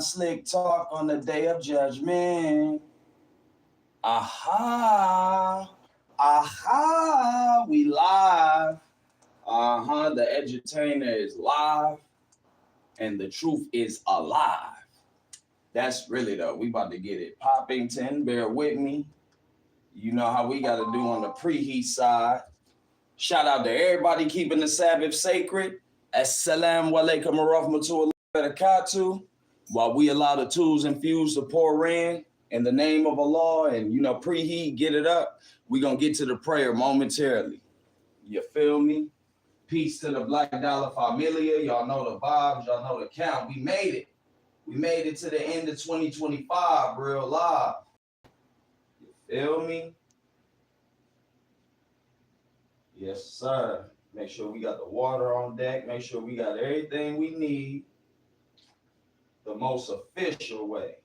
Slick talk on the day of judgment. Aha, aha, we live. The edutainer is live and the truth is alive. That's really though, we about to get it poppington, bear with me. You know how we got to do on the preheat side. Shout out to everybody keeping the Sabbath sacred. Assalamu alaikum wa rahmatullahi wa barakatuh. While we allow the tools and fuels to pour in the name of Allah and, preheat, get it up, we're going to get to the prayer momentarily. You feel me? Peace to the Black Dollar Familia. Y'all know the vibes. Y'all know the count. We made it. We made it to the end of 2025 real live. You feel me? Yes, sir. Make sure we got the water on deck. Make sure we got everything we need the most official way.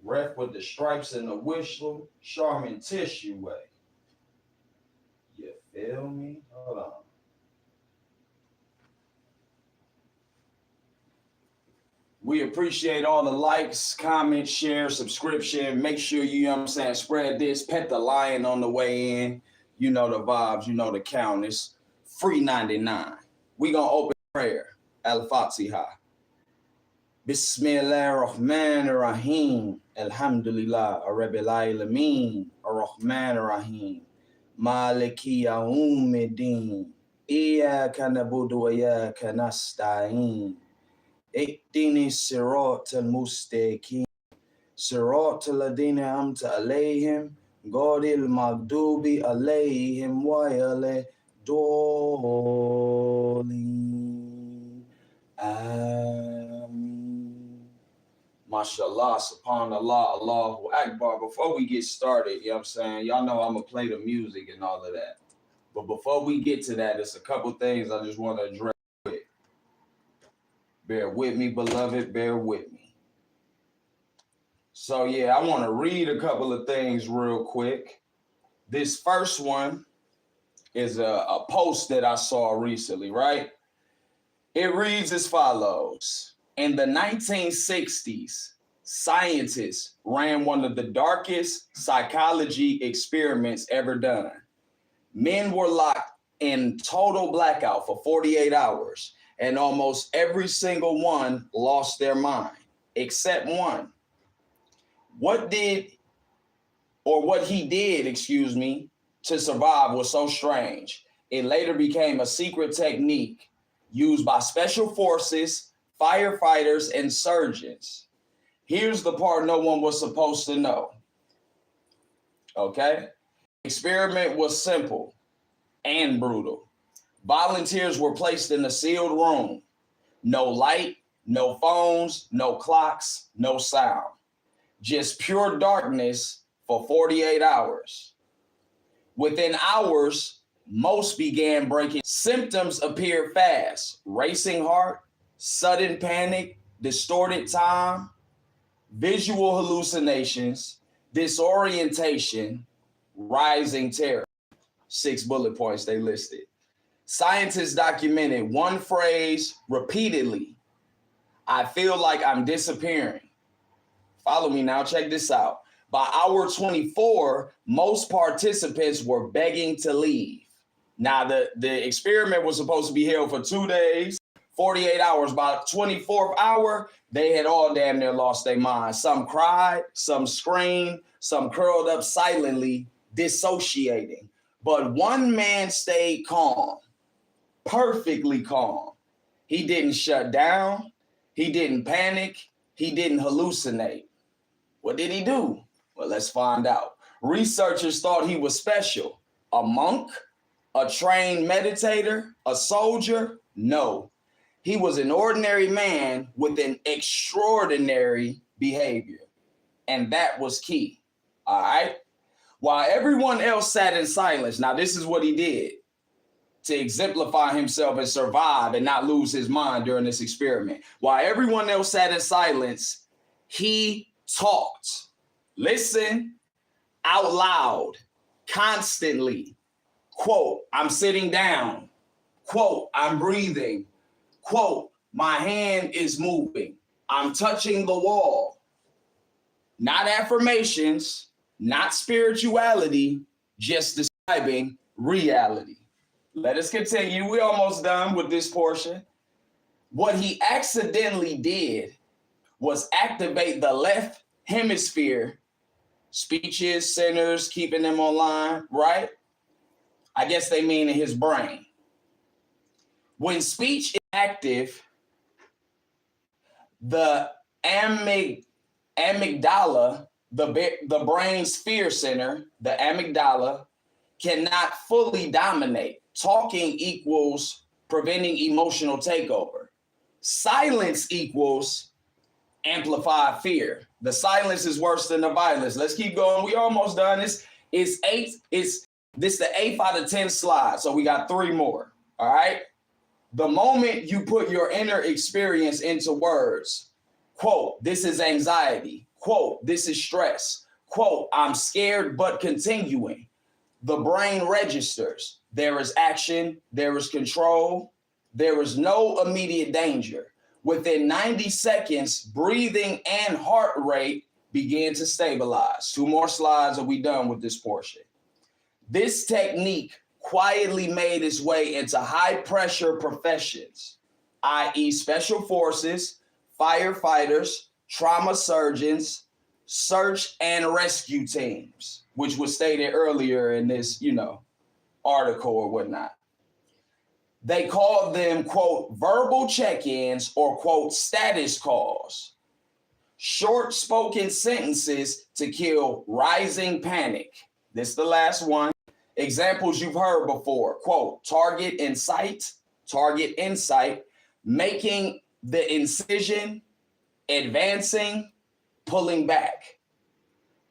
Ref with the stripes and the whistle, Charmin tissue way. You feel me? Hold on. We appreciate all the likes, comments, shares, subscription. Make sure spread this, pet the lion on the way in. You know the vibes, you know the count. It's free 99. We gonna open prayer. Al-Fatiha. Bismillahirrahmanirrahim. Alhamdulillah. Rabbil Alameen. Ar-Rahmanirrahim. Maliki Yawmiddin. Iyyaka na'budu wa iyyaka nasta'in. Ihdini siratal mustaqim. Siratal ladina an'amta alayhim. Ghayril maghdubi alayhim wa yaladdallin. Ameen. Mashallah, subhanallah, Allahu Akbar. Before we get started, y'all know I'm going to play the music and all of that. But before we get to that, there's a couple things I just want to address. Bear with me, beloved, bear with me. So yeah, I want to read a couple of things real quick. This first one is a post that I saw recently, right? It reads as follows. In the 1960s, scientists ran one of the darkest psychology experiments ever done. Men were locked in total blackout for 48 hours, and almost every single one lost their mind, except one. What he did, to survive was so strange. It later became a secret technique used by special forces, firefighters, and surgeons. Here's the part no one was supposed to know. Okay? Experiment was simple and brutal. Volunteers were placed in a sealed room. No light, no phones, no clocks, no sound. Just pure darkness for 48 hours. Within hours, most began breaking. Symptoms appeared fast: racing heart, sudden panic, distorted time, visual hallucinations, disorientation, rising terror. 6 bullet points they listed. Scientists documented one phrase repeatedly: I feel like I'm disappearing. Follow me now, check this out. By hour 24, most participants were begging to leave. Now, the experiment was supposed to be held for 2 days, 48 hours. By the 24th hour, they had all damn near lost their minds. Some cried, some screamed, some curled up silently, dissociating. But one man stayed calm, perfectly calm. He didn't shut down. He didn't panic. He didn't hallucinate. What did he do? Well, let's find out. Researchers thought he was special. A monk? A trained meditator? A soldier? No. He was an ordinary man with an extraordinary behavior. And that was key. All right? While everyone else sat in silence, now this is what he did to exemplify himself and survive and not lose his mind during this experiment. While everyone else sat in silence, he talked. Listen, out loud, constantly. Quote, I'm sitting down. Quote, I'm breathing. Quote, My hand is moving. I'm touching the wall. Not affirmations, not spirituality, just describing reality. Let us continue. We're almost done with this portion. What he accidentally did was activate the left hemisphere, speeches, centers, keeping them online, right? I guess they mean in his brain. When speech is active, the amygdala, the brain's fear center, the amygdala, cannot fully dominate. Talking equals preventing emotional takeover. Silence equals amplified fear. The silence is worse than the violence. Let's keep going. We almost done. This is the 8th out of 10 slides. So we got 3 more. All right. The moment you put your inner experience into words, quote, this is anxiety, quote, this is stress, quote, I'm scared but continuing. The brain registers. There is action, there is control, there is no immediate danger. Within 90 seconds, breathing and heart rate begin to stabilize. 2 more slides and we done with this portion. This technique quietly made its way into high pressure professions, i.e. special forces, firefighters, trauma surgeons, search and rescue teams, which was stated earlier in this, article or whatnot. They called them, quote, verbal check-ins or, quote, status calls. Short spoken sentences to kill rising panic. This is the last one. Examples you've heard before, quote, target insight, making the incision, advancing, pulling back.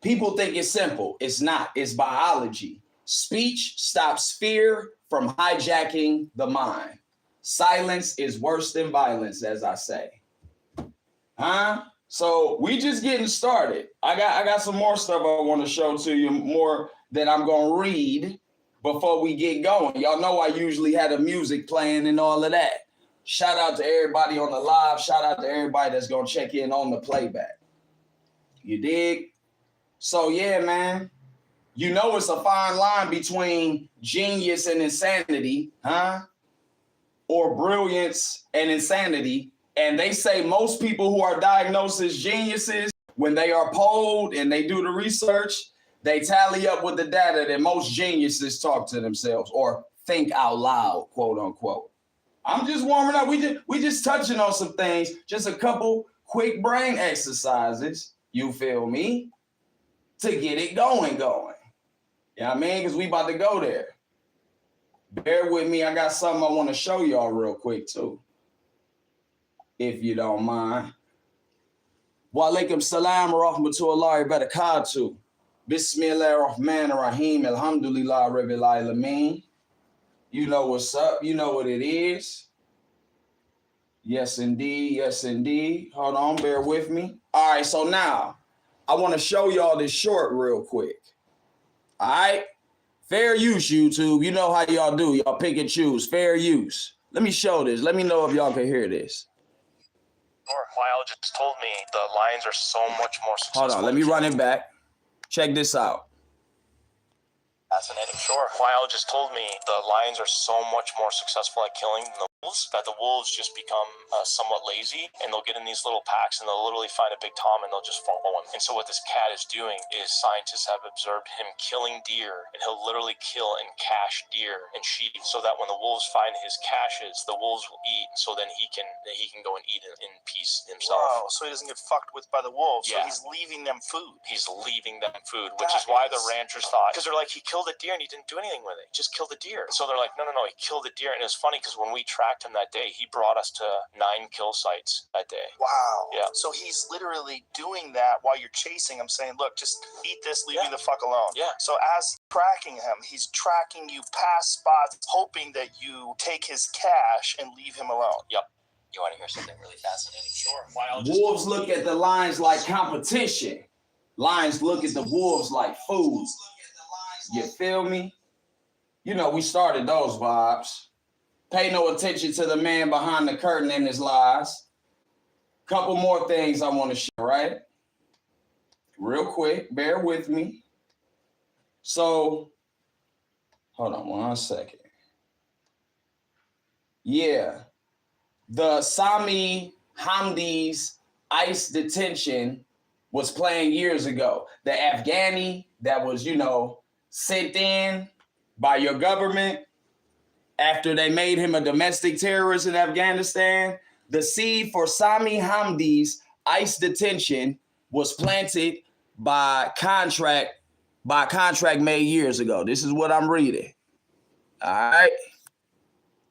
People think it's simple. It's not. It's biology. Speech stops fear from hijacking the mind. Silence is worse than violence, as I say. So we just getting started. I got some more stuff I want to show to you, more that I'm going to read before we get going. Y'all know I usually had the music playing and all of that. Shout out to everybody on the live. Shout out to everybody that's going to check in on the playback. You dig? So yeah, man. You know it's a fine line between genius and insanity, or brilliance and insanity. And they say most people who are diagnosed as geniuses, when they are polled and they do the research, they tally up with the data that most geniuses talk to themselves or think out loud, quote unquote. I'm just warming up. We just touching on some things, just a couple quick brain exercises, you feel me, to get it going. You know what I mean? Because we about to go there. Bear with me. I got something I want to show y'all real quick too, if you don't mind. Wa alaikum salam wa rahmatullahi wa barakatuh. Bismillahirrahmanirrahim. Alhamdulillah rabbil alameen. You know what's up. You know what it is. Yes, indeed. Yes, indeed. Hold on. Bear with me. All right. So now I want to show y'all this short real quick. All right. Fair use, YouTube. You know how y'all do. Y'all pick and choose. Fair use. Let me show this. Let me know if y'all can hear this. Lyle just told me the Lions are so much more successful. Hold on. Let me run it back. Check this out. Fascinating. Sure. Lyle just told me the Lions are so much more successful at killing than the Wolves, that the Wolves just become somewhat lazy, and they'll get in these little packs and they'll literally find a big Tom and they'll just follow him. And so what this cat is doing is scientists have observed him killing deer, and he'll literally kill and cache deer and sheep so that when the wolves find his caches, the wolves will eat, so then he can go and eat in peace himself. Wow, so he doesn't get fucked with by the wolves. Yeah. So he's leaving them food. He's leaving them food, which is why the ranchers thought, because they're like, he killed a deer and he didn't do anything with it. Just killed the deer. So they're like, no, he killed the deer. And it's funny because when we tracked him that day, he brought us to 9 kill sites that day. Wow. Yeah. So he's literally doing that while you're chasing him, saying, look, just eat this, leave me the fuck alone. Yeah. So as tracking him, he's tracking you past spots, hoping that you take his cash and leave him alone. Yep. You want to hear something really fascinating? Sure. Wolves look at the lions like competition. Lions look at the wolves like food. You feel me? You know, we started those vibes. Pay no attention to the man behind the curtain and his lies. Couple more things I want to share, right? Real quick, bear with me. So, hold on 1 second. Yeah, the Sami Hamdi's ICE detention was planned years ago. The Afghani that was, sent in by your government after they made him a domestic terrorist in Afghanistan, the seed for Sami Hamdi's ICE detention was planted by contract made years ago. This is what I'm reading. All right.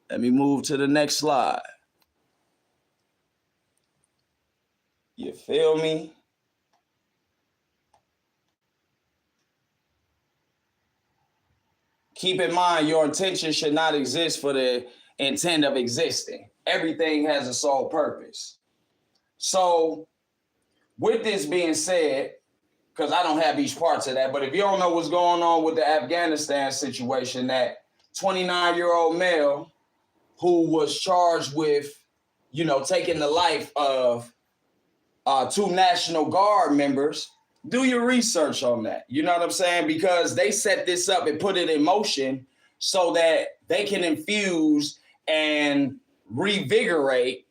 Let me move to the next slide. You feel me? Keep in mind, your intention should not exist for the intent of existing. Everything has a sole purpose. So with this being said, because I don't have each parts of that, but if you don't know what's going on with the Afghanistan situation, that 29-year-old male who was charged with, taking the life of 2 National Guard members, do your research on that. You know what I'm saying? Because they set this up and put it in motion so that they can infuse and reinvigorate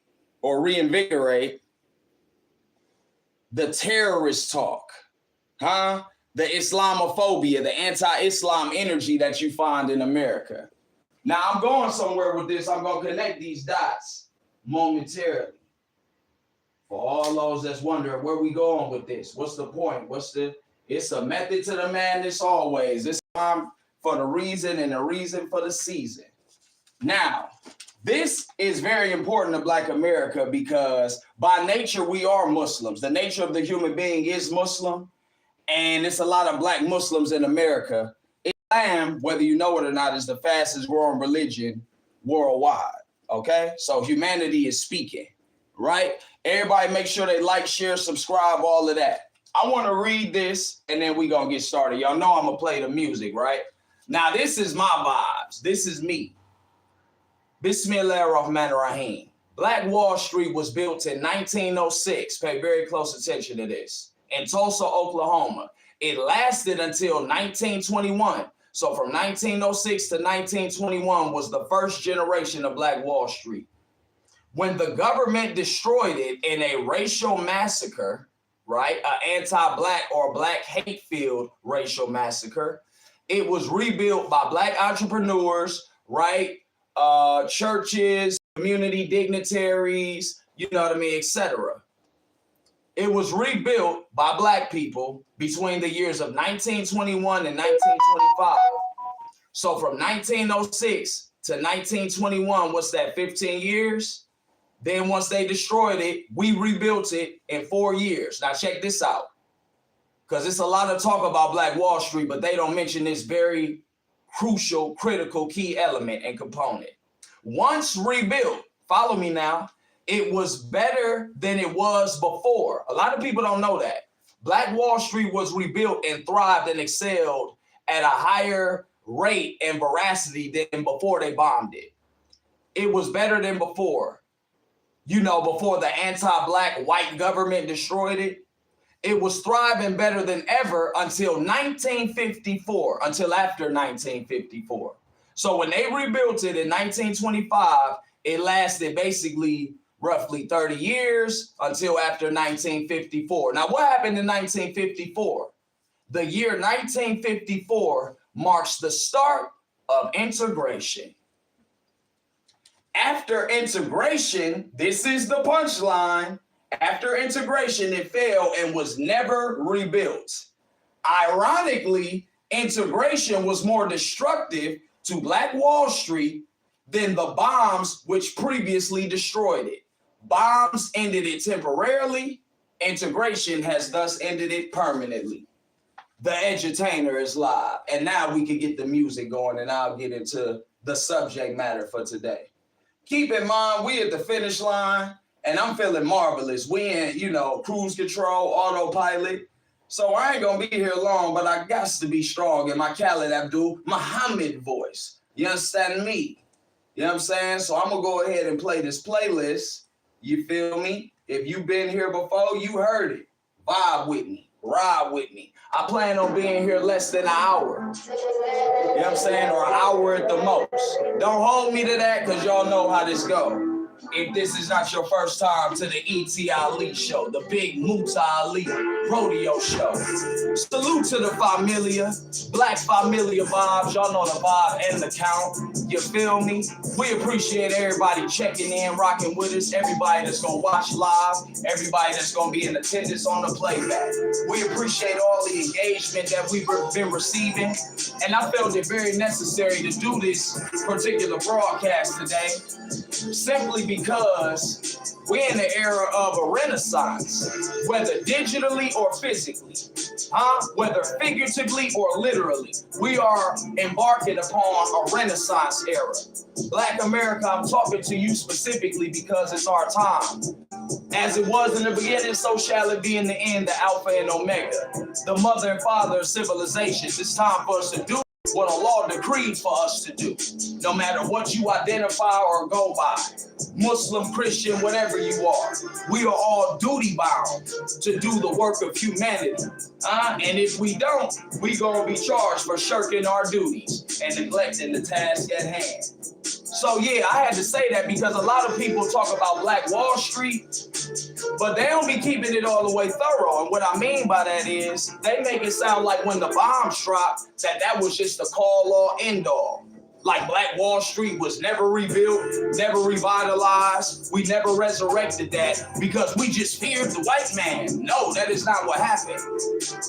the terrorist talk, the Islamophobia, the anti-Islam energy that you find in America. Now, I'm going somewhere with this. I'm going to connect these dots momentarily. For all those that's wondering where we going with this, what's the point? It's a method to the madness always. It's time for the reason and the reason for the season. Now, this is very important to Black America because by nature, we are Muslims. The nature of the human being is Muslim, and it's a lot of Black Muslims in America. Islam, whether you know it or not, is the fastest growing religion worldwide, okay? So humanity is speaking, right? Everybody make sure they like, share, subscribe, all of that. I want to read this, and then we going to get started. Y'all know I'm going to play the music, right? Now, this is my vibes. This is me. Bismillahirrahmanirrahim. Black Wall Street was built in 1906. Pay very close attention to this. In Tulsa, Oklahoma. It lasted until 1921. So from 1906 to 1921 was the first generation of Black Wall Street. When the government destroyed it in a racial massacre, right, an anti-Black or Black hate-filled racial massacre, it was rebuilt by Black entrepreneurs, right, churches, community dignitaries, you know what I mean, etc. It was rebuilt by Black people between the years of 1921 and 1925. So from 1906 to 1921, what's that, 15 years? Then once they destroyed it, we rebuilt it in 4 years. Now check this out, because it's a lot of talk about Black Wall Street, but they don't mention this very crucial, critical, key element and component. Once rebuilt, follow me now, it was better than it was before. A lot of people don't know that. Black Wall Street was rebuilt and thrived and excelled at a higher rate and veracity than before they bombed it. It was better than before. Before the anti-Black white government destroyed it. It was thriving better than ever until 1954, until after 1954. So when they rebuilt it in 1925, it lasted basically roughly 30 years until after 1954. Now, what happened in 1954? The year 1954 marks the start of integration. After integration, this is the punchline. After integration, it fell and was never rebuilt. Ironically, integration was more destructive to Black Wall Street than the bombs which previously destroyed it. Bombs ended it temporarily. Integration has thus ended it permanently. The edutainer is live. And now we can get the music going and I'll get into the subject matter for today. Keep in mind, we at the finish line and I'm feeling marvelous. We in, cruise control, autopilot. So I ain't gonna be here long, but I got to be strong in my Khalid Abdul Muhammad voice. You understand me? You know what I'm saying? So I'm going to go ahead and play this playlist. You feel me? If you've been here before, you heard it. Vibe with me. Ride with me. I plan on being here less than an hour. You know what I'm saying? Or an hour at the most. Don't hold me to that because y'all know how this go. If this is not your first time to the E.T. Ali show, the big Muta Ali rodeo show. Salute to the familia, black familia vibes. Y'all know the vibe and the count. You feel me? We appreciate everybody checking in, rocking with us. Everybody that's gonna watch live. Everybody that's gonna be in attendance on the playback. We appreciate all the engagement that we've been receiving. And I felt it very necessary to do this particular broadcast today. Simply because we're in the era of a renaissance, whether digitally or physically, whether figuratively or literally, we are embarking upon a renaissance era. Black America, I'm talking to you specifically because it's our time. As it was in the beginning, so shall it be in the end, the Alpha and Omega, the mother and father of civilizations. It's time for us to do what a law decreed for us to do, no matter what you identify or go by, Muslim, Christian, whatever you are. We are all duty bound to do the work of humanity. And if we don't, we gonna be charged for shirking our duties and neglecting the task at hand. So yeah, I had to say that because a lot of people talk about Black Wall Street, but they don't be keeping it all the way thorough. And what I mean by that is they make it sound like when the bombs dropped, that was just the call all end all. Like Black Wall Street was never rebuilt, never revitalized. We never resurrected that because we just feared the white man. No, that is not what happened.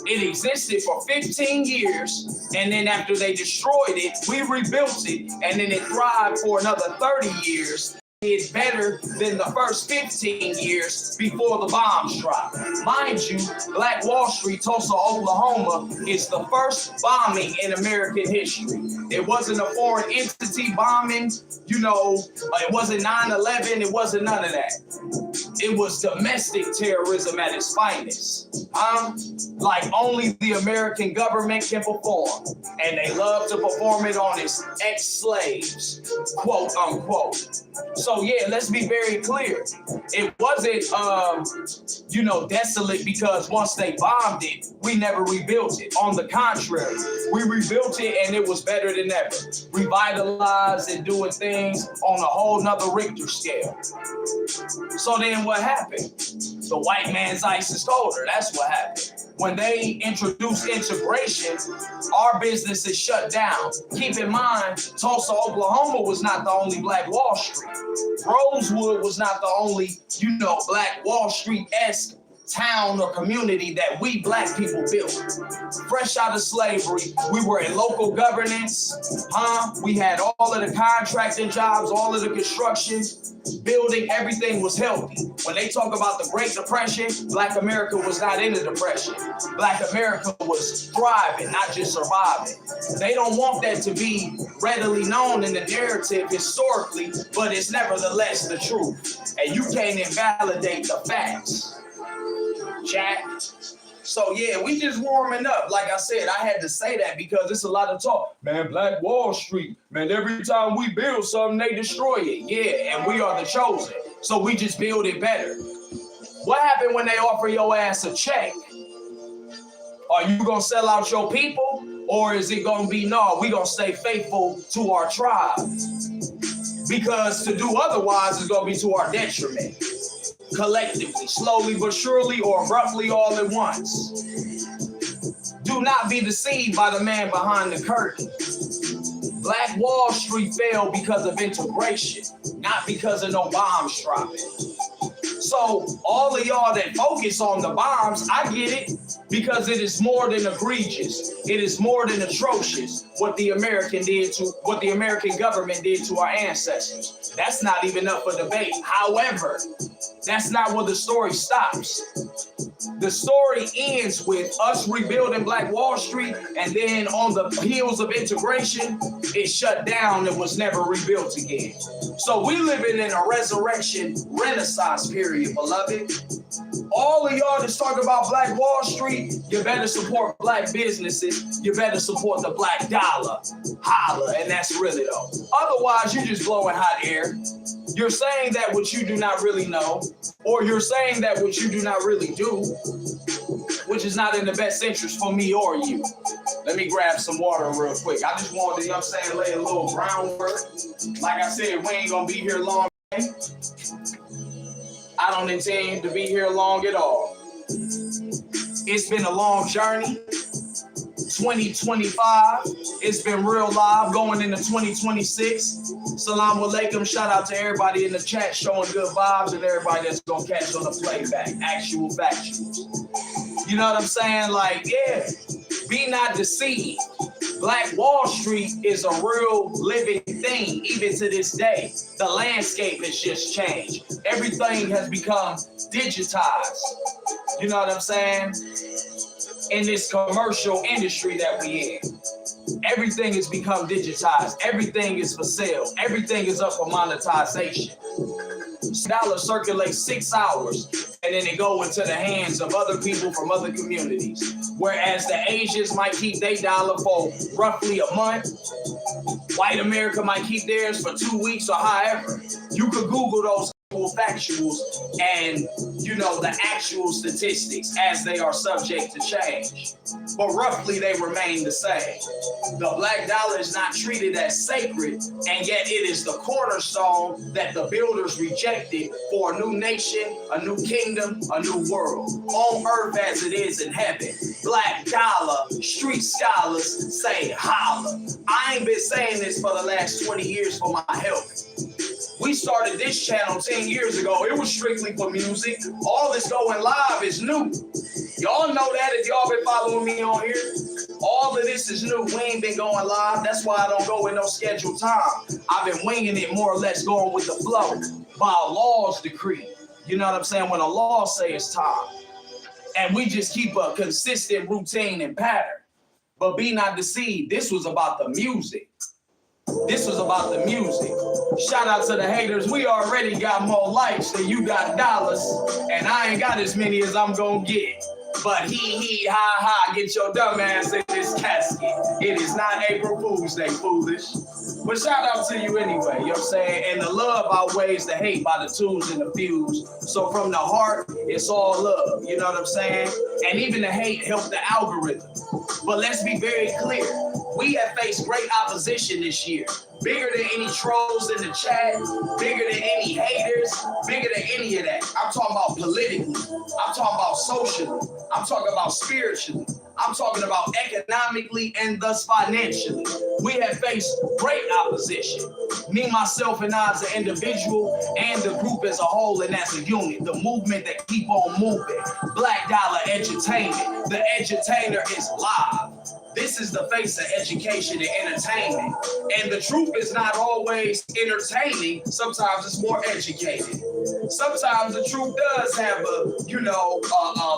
It existed for 15 years, and then after they destroyed it, we rebuilt it, and then it thrived for another 30 years. It's better than the first 15 years before the bombs dropped. Mind you, Black Wall Street, Tulsa, Oklahoma, is the first bombing in American history. It wasn't a foreign entity bombing, it wasn't 9/11, it wasn't none of that. It was domestic terrorism at its finest. Like only the American government can perform. And they love to perform it on its ex-slaves, quote unquote. So yeah, let's be very clear. It wasn't, desolate because once they bombed it, we never rebuilt it. On the contrary, we rebuilt it and it was better than ever. Revitalized and doing things on a whole nother Richter scale. So then what happened? The white man's ice is colder. That's what happened. When they introduced integration, our business is shut down. Keep in mind, Tulsa, Oklahoma was not the only Black Wall Street. Rosewood was not the only, Black Wall Street-esque town or community that we Black people built. Fresh out of slavery, we were in local governance, we had all of the contracting jobs, all of the construction, building, everything was healthy. When they talk about the Great Depression, Black America was not in the Depression. Black America was thriving, not just surviving. They don't want that to be readily known in the narrative historically, but it's nevertheless the truth. And you can't invalidate the facts. Jack. So yeah, we just warming up. Like I said, I had to say that because it's a lot of talk. Man, Black Wall Street, man, every time we build something, they destroy it. Yeah, and we are the chosen. So we just build it better. What happened when they offer your ass a check? Are you gonna sell out your people? Or is it gonna be, no, we gonna stay faithful to our tribe? Because to do otherwise is gonna be to our detriment. Collectively, slowly but surely, or abruptly all at once. Do not be deceived by the man behind the curtain. Black Wall Street fell because of integration, not because of no bombs dropping. So all of y'all that focus on the bombs, I get it, because it is more than egregious. It is more than atrocious what the American government did to our ancestors. That's not even up for debate. However, that's not where the story stops. The story ends with us rebuilding Black Wall Street, and then on the heels of integration, it shut down and was never rebuilt again. So we living in a resurrection renaissance period, beloved. All of y'all that's talking about Black Wall Street, you better support black businesses. You better support the black dollar. Holla, and that's really though. Otherwise, you're just blowing hot air. You're saying that what you do not really know, or you're saying that what you do not really do, which is not in the best interest for me or you. Let me grab some water real quick. I just wanted to, you know what I'm saying, lay a little groundwork. Like I said, we ain't gonna be here long. I don't intend to be here long at all. It's been a long journey. 2025, it's been real live going into 2026. Salam alaikum, shout out to everybody in the chat showing good vibes and everybody that's gonna catch on the playback, actual factuals. You know what I'm saying? Like, yeah, be not deceived. Black Wall Street is a real living thing, even to this day. The landscape has just changed. Everything has become digitized. You know what I'm saying? In this commercial industry that we in, everything has become digitized. Everything is for sale. Everything is up for monetization. Dollars circulate 6 hours, and then they go into the hands of other people from other communities. Whereas the Asians might keep their dollar for roughly a month. White America might keep theirs for 2 weeks or however. You could Google those factuals and, you know, the actual statistics as they are subject to change. But roughly they remain the same. The black dollar is not treated as sacred, and yet it is the cornerstone that the builders rejected for a new nation, a new kingdom, a new world. On earth as it is in heaven. Black dollar, street scholars say holla. I ain't been saying this for the last 20 years for my health. We started this channel 10 years ago. It was strictly for music. All this going live is new. Y'all know that if y'all been following me on here. All of this is new. We ain't been going live. That's why I don't go in no scheduled time. I've been winging it more or less, going with the flow by a law's decree. You know what I'm saying? When a law say it's time. And we just keep a consistent routine and pattern. But be not deceived. This was about the music. This was about the music. Shout out to the haters. We already got more likes than you got dollars. And I ain't got as many as I'm gonna get. But hee ha ha, get your dumb ass in this casket. It is not April Fool's Day, foolish. But shout out to you anyway, you know what I'm saying? And the love outweighs the hate by the twos and the fews. So from the heart, it's all love, you know what I'm saying? And even the hate helped the algorithm. But let's be very clear. We have faced great opposition this year. Bigger than any trolls in the chat, bigger than any haters, bigger than any of that. I'm talking about politically. I'm talking about socially. I'm talking about spiritually. I'm talking about economically and thus financially. We have faced great opposition. Me, myself, and I as an individual and the group as a whole and as a unit. The movement that keep on moving. Black Dollar Edutainment. The edutainer is live. This is the face of education and entertainment. And the truth is not always entertaining. Sometimes it's more educated. Sometimes the truth does have a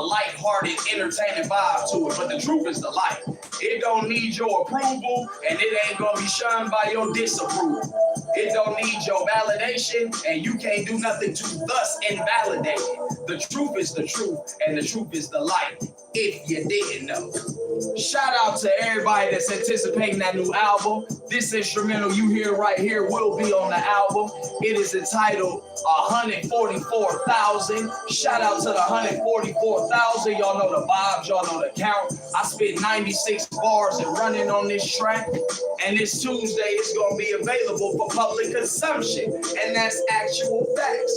lighthearted, entertaining vibe to it. But the truth is the light. It don't need your approval, and it ain't gonna be shunned by your disapproval. It don't need your validation, and you can't do nothing to thus invalidate it. The truth is the truth, and the truth is the light, if you didn't know. Shout out to everybody that's anticipating that new album. This instrumental you hear right here will be on the album. It is entitled 144,000. Shout out to the 144,000. Y'all know the vibes, y'all know the count. I spit 96 bars and running on this track. And this Tuesday it's gonna be available for public consumption. And that's actual facts.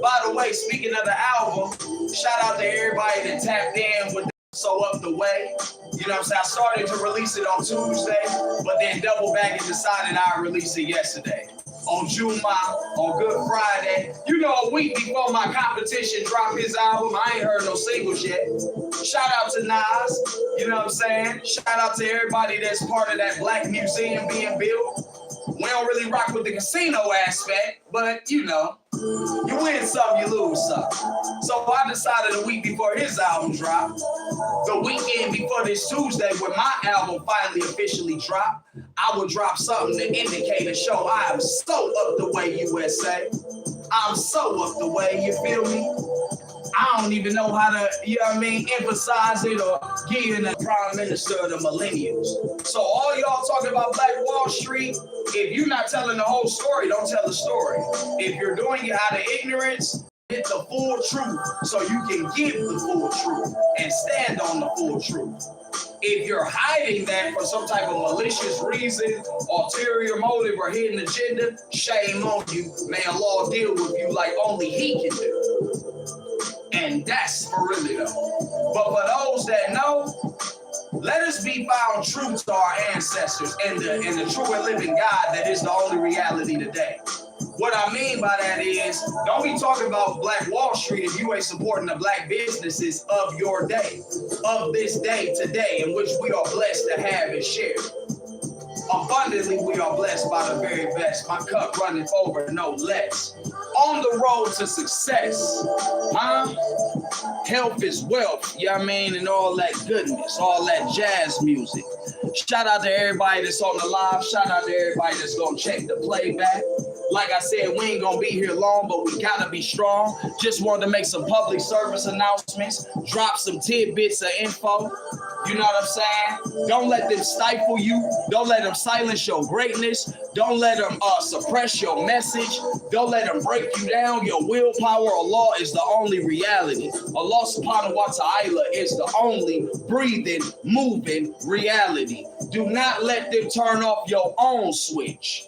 By the way, speaking of the album, shout out to everybody that tapped in with So Up the Way. You know what I'm saying? I started to release it on Tuesday, but then double back and decided I'd release it yesterday. On Juma, on Good Friday. You know, a week before my competition dropped his album, I ain't heard no singles yet. Shout out to Nas, you know what I'm saying? Shout out to everybody that's part of that Black Museum being built. We don't really rock with the casino aspect, but you know, you win some, you lose some. So I decided a week before his album dropped, the weekend before this Tuesday, when my album finally officially dropped, I would drop something to indicate and show I am so up the way, USA. I'm so up the way, you feel me? I don't even know how to, you know what I mean, emphasize it or give you the prime minister of the millennials. So all y'all talking about Black Wall Street, if you're not telling the whole story, don't tell the story. If you're doing it out of ignorance, get the full truth so you can give the full truth and stand on the full truth. If you're hiding that for some type of malicious reason, ulterior motive, or hidden agenda, shame on you. May Allah deal with you like only He can do. And that's for really though. But for those that know, let us be found true to our ancestors and the true and living God that is the only reality today. What I mean by that is, don't be talking about Black Wall Street if you ain't supporting the black businesses of your day, of this day today, in which we are blessed to have and share. Abundantly, we are blessed by the very best. My cup runneth over, no less. On the road to success, health is wealth, you know what I mean, and all that goodness, all that jazz music. Shout out to everybody that's on the live. Shout out to everybody that's gonna check the playback. Like I said, we ain't gonna be here long, but we gotta be strong. Just wanted to make some public service announcements, drop some tidbits of info. You know what I'm saying? Don't let them stifle you. Don't let them silence your greatness. Don't let them suppress your message. Don't let them break you down. Your willpower, Allah is the only reality. Allah subhanahu wa ta'ala is the only breathing, moving reality. Do not let them turn off your own switch,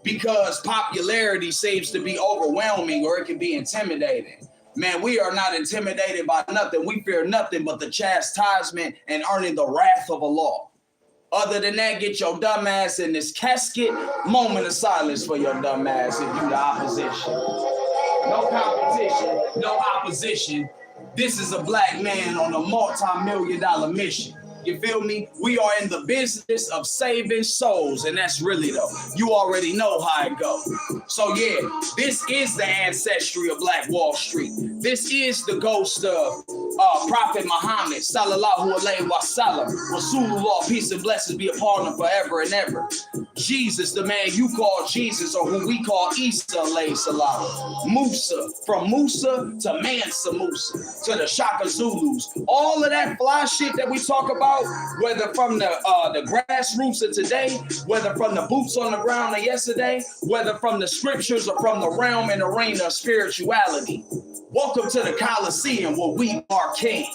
because popularity seems to be overwhelming, or it can be intimidating. Man, we are not intimidated by nothing. We fear nothing but the chastisement and earning the wrath of Allah. Other than that, get your dumb ass in this casket. Moment of silence for your dumb ass if you the opposition. No competition, no opposition. This is a black man on a multi-million-dollar mission. You feel me? We are in the business of saving souls, and that's really though. You already know how it goes. So yeah, this is the ancestry of Black Wall Street. This is the ghost of Prophet Muhammad, sallallahu alaihi wasallam. Rasulullah, peace and blessings be upon him forever and ever. Jesus, the man you call Jesus, or who we call Isa alayhi salam. Musa, from Musa to Mansa Musa, to the Shaka Zulus. All of that fly shit that we talk about, whether from the grassroots of today, whether from the boots on the ground of yesterday, whether from the scriptures or from the realm and arena of spirituality. Welcome to the Coliseum where we are king.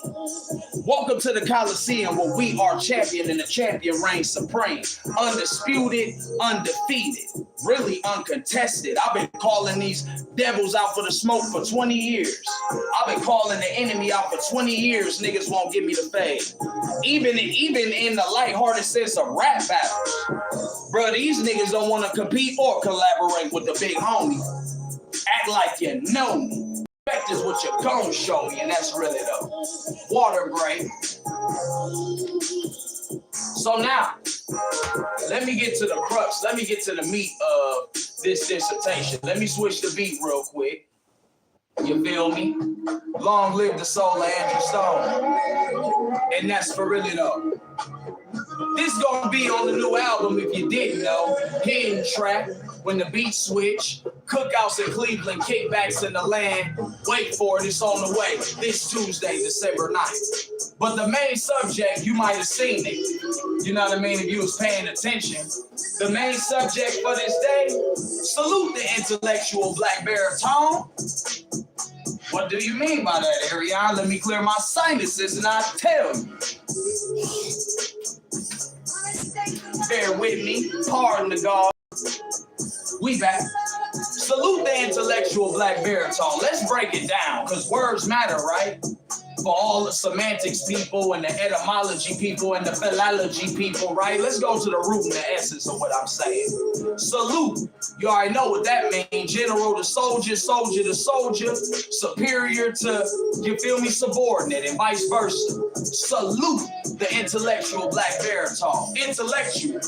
Welcome to the Coliseum where we are champion and the champion reigns supreme. Undisputed, undefeated, really uncontested. I've been calling these devils out for the smoke for 20 years. I've been calling the enemy out for 20 years. Niggas won't give me the fade. Even in the lighthearted sense of rap battles. Bro, these niggas don't want to compete or collaborate with the big homie. Act like you know me. Respect is what you're gonna show me, and that's really the water break. So now, let me get to the crux. Let me get to the meat of this dissertation. Let me switch the beat real quick. You feel me? Long live the soul of Andrew Stone. And that's for really though. This gonna be on the new album if you didn't know. Hidden track, when the beat switch. Cookouts in Cleveland, kickbacks in the land. Wait for it, it's on the way. This Tuesday, December 9th. But the main subject, you might have seen it. You know what I mean, if you was paying attention. The main subject for this day, salute the intellectual black baritone. What do you mean by that, Errion? Let me clear my sinuses and I'll tell you. Bear with me, pardon the God. We back. Salute the intellectual black baritone. Let's break it down, because words matter, right? For all the semantics people and the etymology people and the philology people, right? Let's go to the root and the essence of what I'm saying. Salute. You already know what that means. General to soldier, soldier to soldier, superior to, you feel me, subordinate, and vice versa. Salute the intellectual black baritone. Intellectual.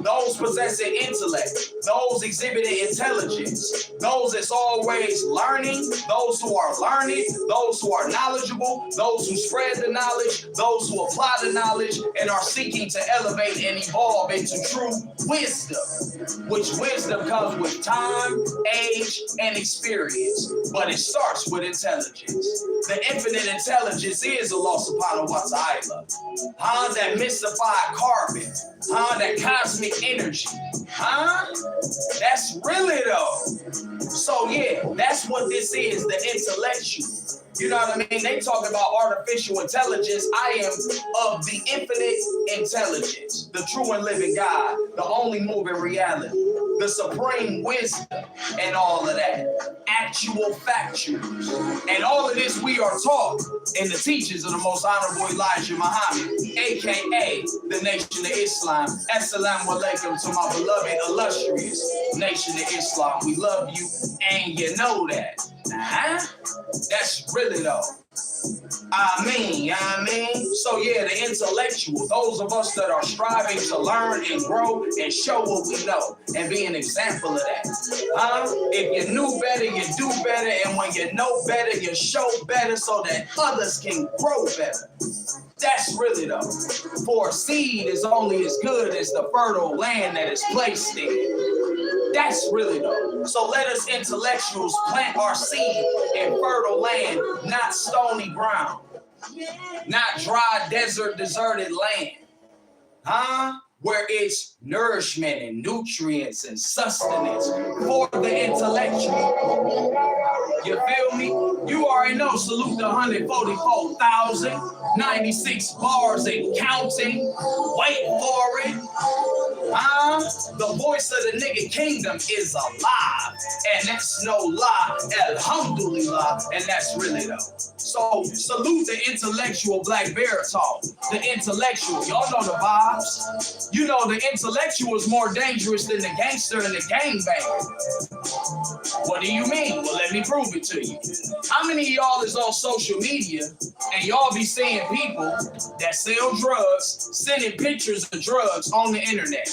Those possessing intellect. Those exhibiting intelligence. Those that's always learning. Those who are learned. Those who are not knowledgeable, those who spread the knowledge, those who apply the knowledge, and are seeking to elevate and evolve into true wisdom, which wisdom comes with time, age, and experience. But it starts with intelligence. The infinite intelligence is Allah subhanahu wa ta'ala. That mystified carbon. That cosmic energy. That's really though. So yeah, that's what this is, the intellectual. You know what I mean? They talk about artificial intelligence. I am of the infinite intelligence, the true and living God, the only moving reality, the supreme wisdom, and all of that. Actual factuals. And all of this we are taught in the teachings of the most honorable Elijah Muhammad, aka the Nation of Islam. Assalamu alaikum to my beloved illustrious Nation of Islam. We love you, and you know that. That's really though. I mean. So yeah, the intellectual, those of us that are striving to learn and grow and show what we know and be an example of that. If you knew better, you do better, and when you know better, you show better so that others can grow better. That's really though. For a seed is only as good as the fertile land that is placed in. That's really though. So let us intellectuals plant our seed in fertile land, not stony ground, not dry desert, deserted land. Where it's nourishment and nutrients and sustenance for the intellectual. You feel me? You already know, salute the 144,096 bars and counting. Wait for it. The voice of the nigga kingdom is alive, and that's no lie. Alhamdulillah, and that's really though. So salute the intellectual black baritone, the intellectual. Y'all know the vibes. You know the intellectual is more dangerous than the gangster and the gangbanger. What do you mean? Well, let me prove it to you. How many of y'all is on social media and y'all be seeing people that sell drugs, sending pictures of drugs on the internet,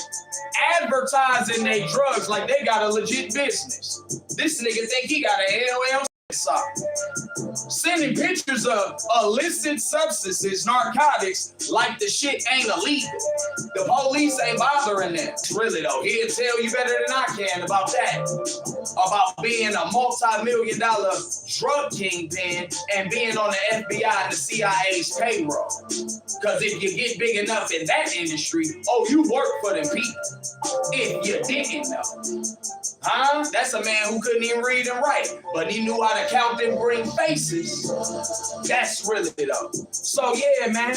advertising their drugs like they got a legit business? This nigga think he got a LLC. Sending pictures of illicit substances, narcotics, like the shit ain't illegal. The police ain't bothering them. Really though, he'll tell you better than I can about that. About being a multi-million-dollar drug kingpin and being on the FBI and the CIA's payroll. Because if you get big enough in that industry, you work for them people. If you didn't know. That's a man who couldn't even read and write, but he knew how to count and bring faces. That's really though. So yeah, man,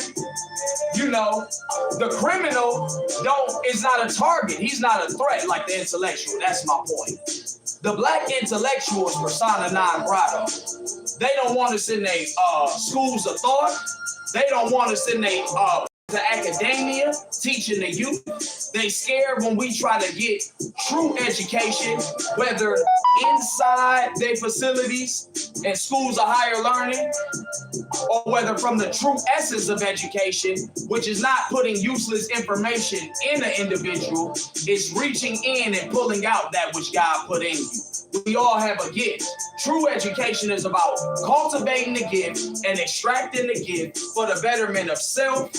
you know, the criminal is not a target. He's not a threat like the intellectual. That's my point. The black intellectual is persona non grata. They don't want us in their schools of thought. They don't want us in their to academia, teaching the youth. They scared when we try to get true education, whether inside their facilities and schools of higher learning, or whether from the true essence of education, which is not putting useless information in an individual, it's reaching in and pulling out that which God put in you. We all have a gift. True education is about cultivating the gift and extracting the gift for the betterment of self,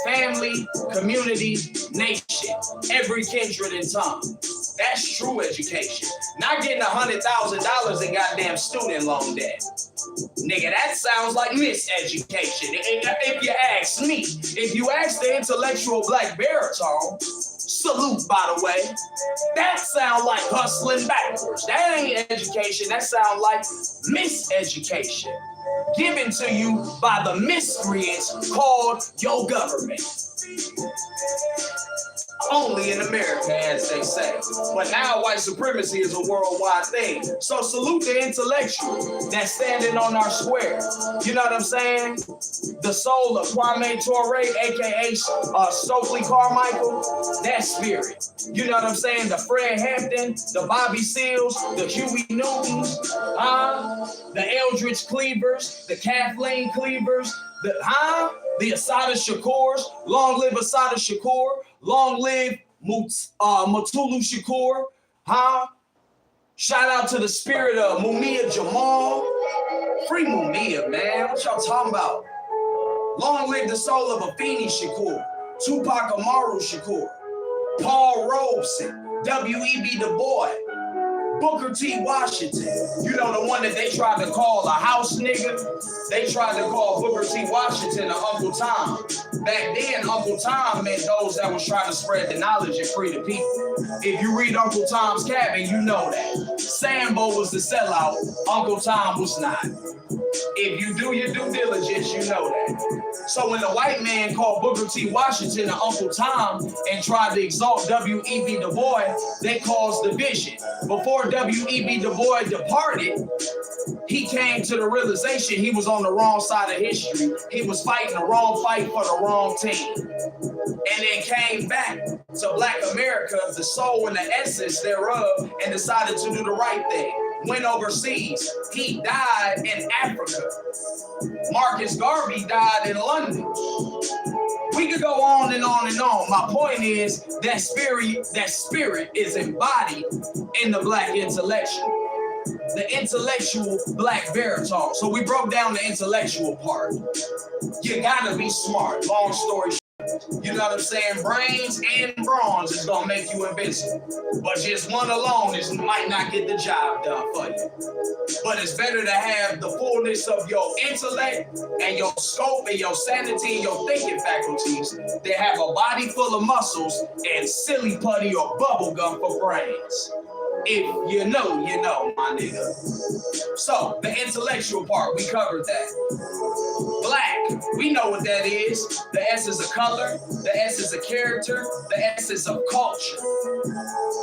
family, community, nation, every kindred and tongue. That's true education. Not getting $100,000 in goddamn student loan debt. Nigga, that sounds like miseducation. If you ask me, if you ask the intellectual black baritone, salute, by the way, that sound like hustling backwards. That ain't education. That sound like miseducation given to you by the miscreants called your government. Only in America, as they say. But now white supremacy is a worldwide thing. So salute the intellectual that's standing on our square. You know what I'm saying? The soul of Kwame Ture, aka Stokely Carmichael, that spirit. You know what I'm saying? The Fred Hampton, the Bobby Seals, the Huey Newtons, the Eldridge Cleavers, the Kathleen Cleavers, the Assata Shakurs. Long live Assata Shakur. Long live Mutulu Shakur. Shout out to the spirit of Mumia Jamal. Free Mumia, man. What y'all talking about? Long live the soul of Afeni Shakur, Tupac Amaru Shakur, Paul Robeson, W.E.B. Du Bois, Booker T. Washington. You know, the one that they tried to call a house nigga? They tried to call Booker T. Washington Uncle Tom. Back then, Uncle Tom meant those that was trying to spread the knowledge and free the people. If you read Uncle Tom's Cabin, you know that. Sambo was the sellout, Uncle Tom was not. If you do your due diligence, you know that. So when the white man called Booker T. Washington Uncle Tom and tried to exalt W.E.B. Du Bois, they caused division. Before W.E.B. Du Bois departed, he came to the realization he was on the wrong side of history. He was fighting the wrong fight for the wrong team. And then came back to Black America, the soul and the essence thereof, and decided to do the right thing. Went overseas. He died in Africa. Marcus Garvey died in London. We could go on and on and on. My point is that spirit is embodied in the Black intellectual. The intellectual Black baritone. So we broke down the intellectual part. You gotta be smart. Long story short. You know what I'm saying? Brains and bronze is gonna make you invincible. But just one alone might not get the job done for you. But it's better to have the fullness of your intellect and your scope and your sanity and your thinking faculties than have a body full of muscles and silly putty or bubble gum for brains. If you know, you know, my nigga. So, the intellectual part, we covered that. Black, we know what that is. The S is a color, the S is a character, the S is a culture.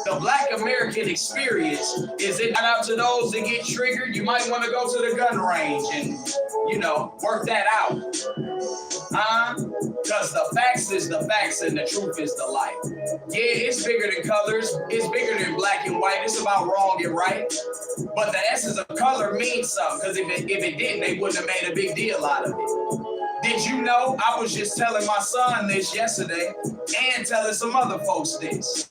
The Black American experience is it. Shout out to those that get triggered. You might want to go to the gun range and, you know, work that out. Because the facts is the facts and the truth is the light. Yeah, it's bigger than colors. It's bigger than black and white. It's about wrong and right. But the essence of color means something. Because if it didn't, they wouldn't have made a big deal out of it. Did you know? I was just telling my son this yesterday and telling some other folks this.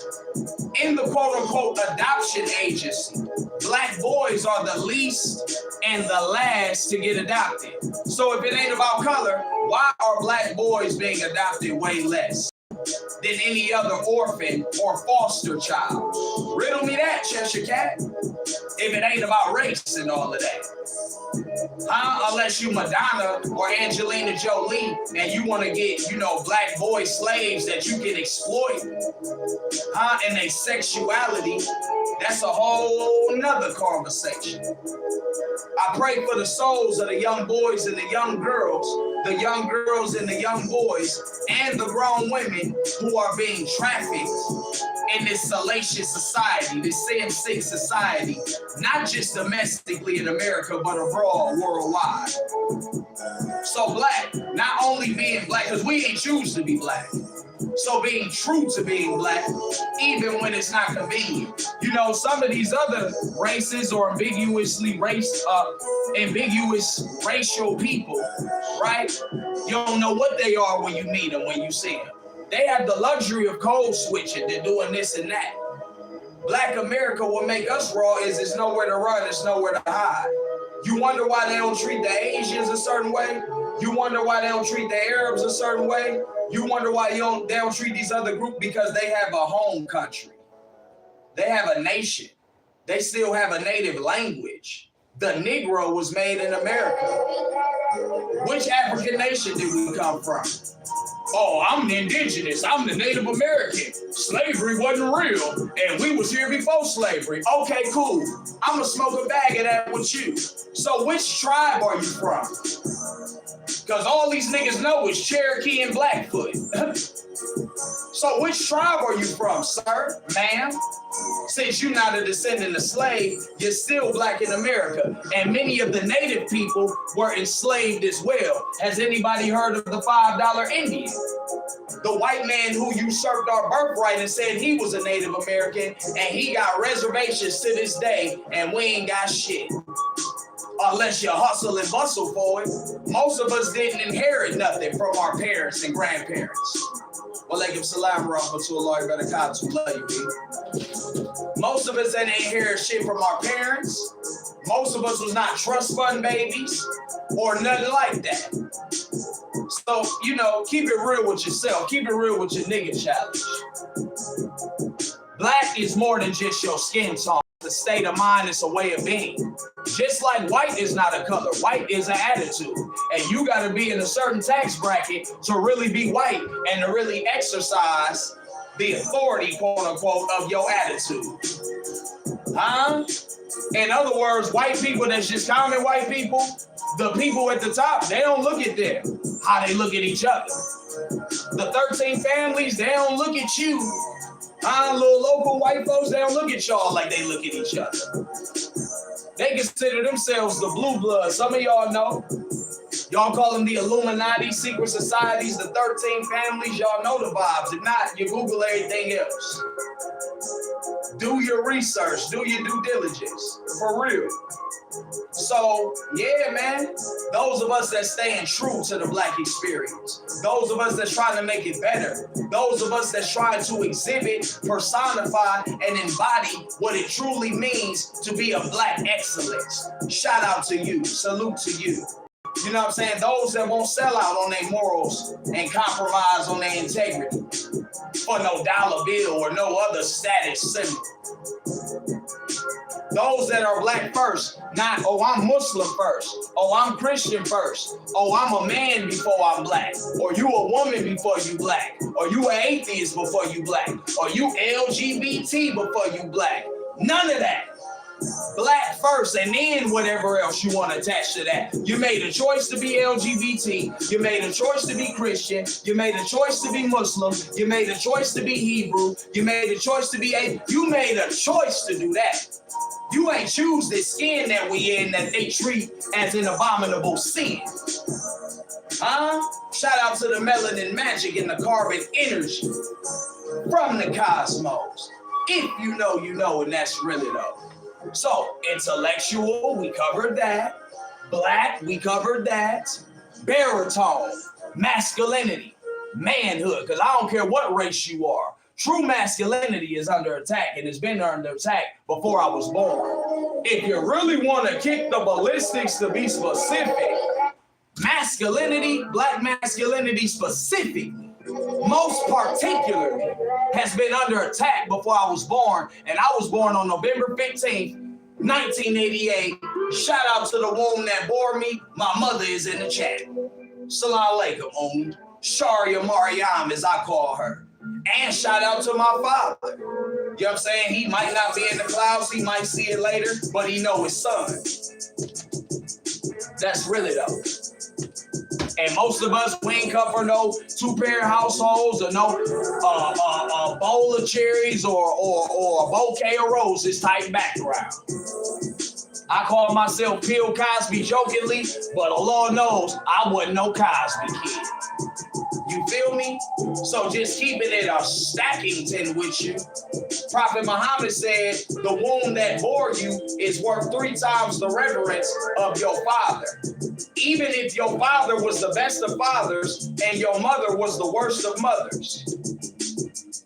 In the quote-unquote adoption agency, Black boys are the least and the last to get adopted. So if it ain't about color, why are Black boys being adopted way less than any other orphan or foster child? Riddle me that, Cheshire Cat. If it ain't about race and all of that. Unless you Madonna or Angelina Jolie and you want to get, you know, Black boy slaves that you can exploit. And their sexuality, that's a whole nother conversation. I pray for the souls of the young boys and the young girls and the young boys and the grown women who are being trafficked in this salacious society, this sin-sick society, not just domestically in America, but abroad, worldwide. So Black, not only being Black, because we ain't choose to be Black. So being true to being Black, even when it's not convenient. You know, some of these other races or ambiguous racial people, right? You don't know what they are when you meet them, when you see them. They have the luxury of code switching. They're doing this and that. Black America, what make us raw is there's nowhere to run, there's nowhere to hide. You wonder why they don't treat the Asians a certain way? You wonder why they don't treat the Arabs a certain way? You wonder why they don't treat these other groups? Because they have a home country. They have a nation. They still have a native language. The Negro was made in America. Which African nation did we come from? Oh, I'm the indigenous. I'm the Native American. Slavery wasn't real, and we was here before slavery. Okay, cool. I'm gonna smoke a bag of that with you. So which tribe are you from? Because all these niggas know is Cherokee and Blackfoot. So which tribe are you from, sir, ma'am? Since you're not a descendant of slave, you're still Black in America. And many of the native people were enslaved as well. Has anybody heard of the $5 Indian? The white man who usurped our birthright and said he was a Native American, and he got reservations to this day, and we ain't got shit. Unless you hustle and bustle for it. Most of us didn't inherit nothing from our parents and grandparents. Walaikum salam rahmatullah barakatuh. Love you, Most of us ain't inherit shit from our parents. Most of us was not trust fund babies or nothing like that. So, you know, keep it real with yourself. Keep it real with your nigga challenge. Black is more than just your skin tone. It's a state of mind. It's a way of being. Just like white is not a color. White is an attitude. And you got to be in a certain tax bracket to really be white and to really exercise the authority, quote unquote, of your attitude. Huh? In other words, white people that's just common white people, the people at the top, they don't look at them how they look at each other. The 13 families, they don't look at you. Little local white folks, they don't look at y'all like they look at each other. They consider themselves the blue bloods. Some of y'all know. Y'all call them the Illuminati, secret societies, the 13 families. Y'all know the vibes. If not, you Google everything else. Do your research. Do your due diligence. For real. So, yeah, man. Those of us that staying true to the black experience. Those of us that's trying to make it better. Those of us that's trying to exhibit, personify, and embody what it truly means to be a black excellence. Shout out to you. Salute to you. You know what I'm saying? Those that won't sell out on their morals and compromise on their integrity for no dollar bill or no other status symbol. Those that are black first, not, oh, I'm Muslim first. Oh, I'm Christian first. Oh, I'm a man before I'm black. Or you a woman before you black. Or you an atheist before you black. Or you LGBT before you black. None of that. Black first, and then whatever else you want to attach to that. You made a choice to be LGBT. You made a choice to be Christian. You made a choice to be Muslim. You made a choice to be Hebrew. You made a choice to be You made a choice to do that. You ain't choose this skin that we in that they treat as an abominable sin. Shout out to the melanin magic and the carbon energy from the cosmos. If you know, you know, and that's really though. So, intellectual, we covered that. Black, we covered that. Baritone, masculinity, manhood, because I don't care what race you are. True masculinity is under attack, and it's been under attack before I was born. If you really want to kick the ballistics to be specific, masculinity, black masculinity specifically, most particularly, has been under attack before I was born, and I was born on November 15th, 1988. Shout out to the womb that bore me. My mother is in the chat. Salam alaikum, Sharia Mariam, as I call her. And shout out to my father. You know what I'm saying? He might not be in the clouds, he might see it later, but he know his son. That's really though. And most of us, we ain't come from no two-parent households or no a bowl of cherries or a bouquet of roses type background. I call myself Bill Cosby jokingly, but the Lord knows I wasn't no Cosby kid. You feel me? So just keeping it a Stackington with you. Prophet Muhammad said, the womb that bore you is worth 3 times the reverence of your father. Even if your father was the best of fathers and your mother was the worst of mothers,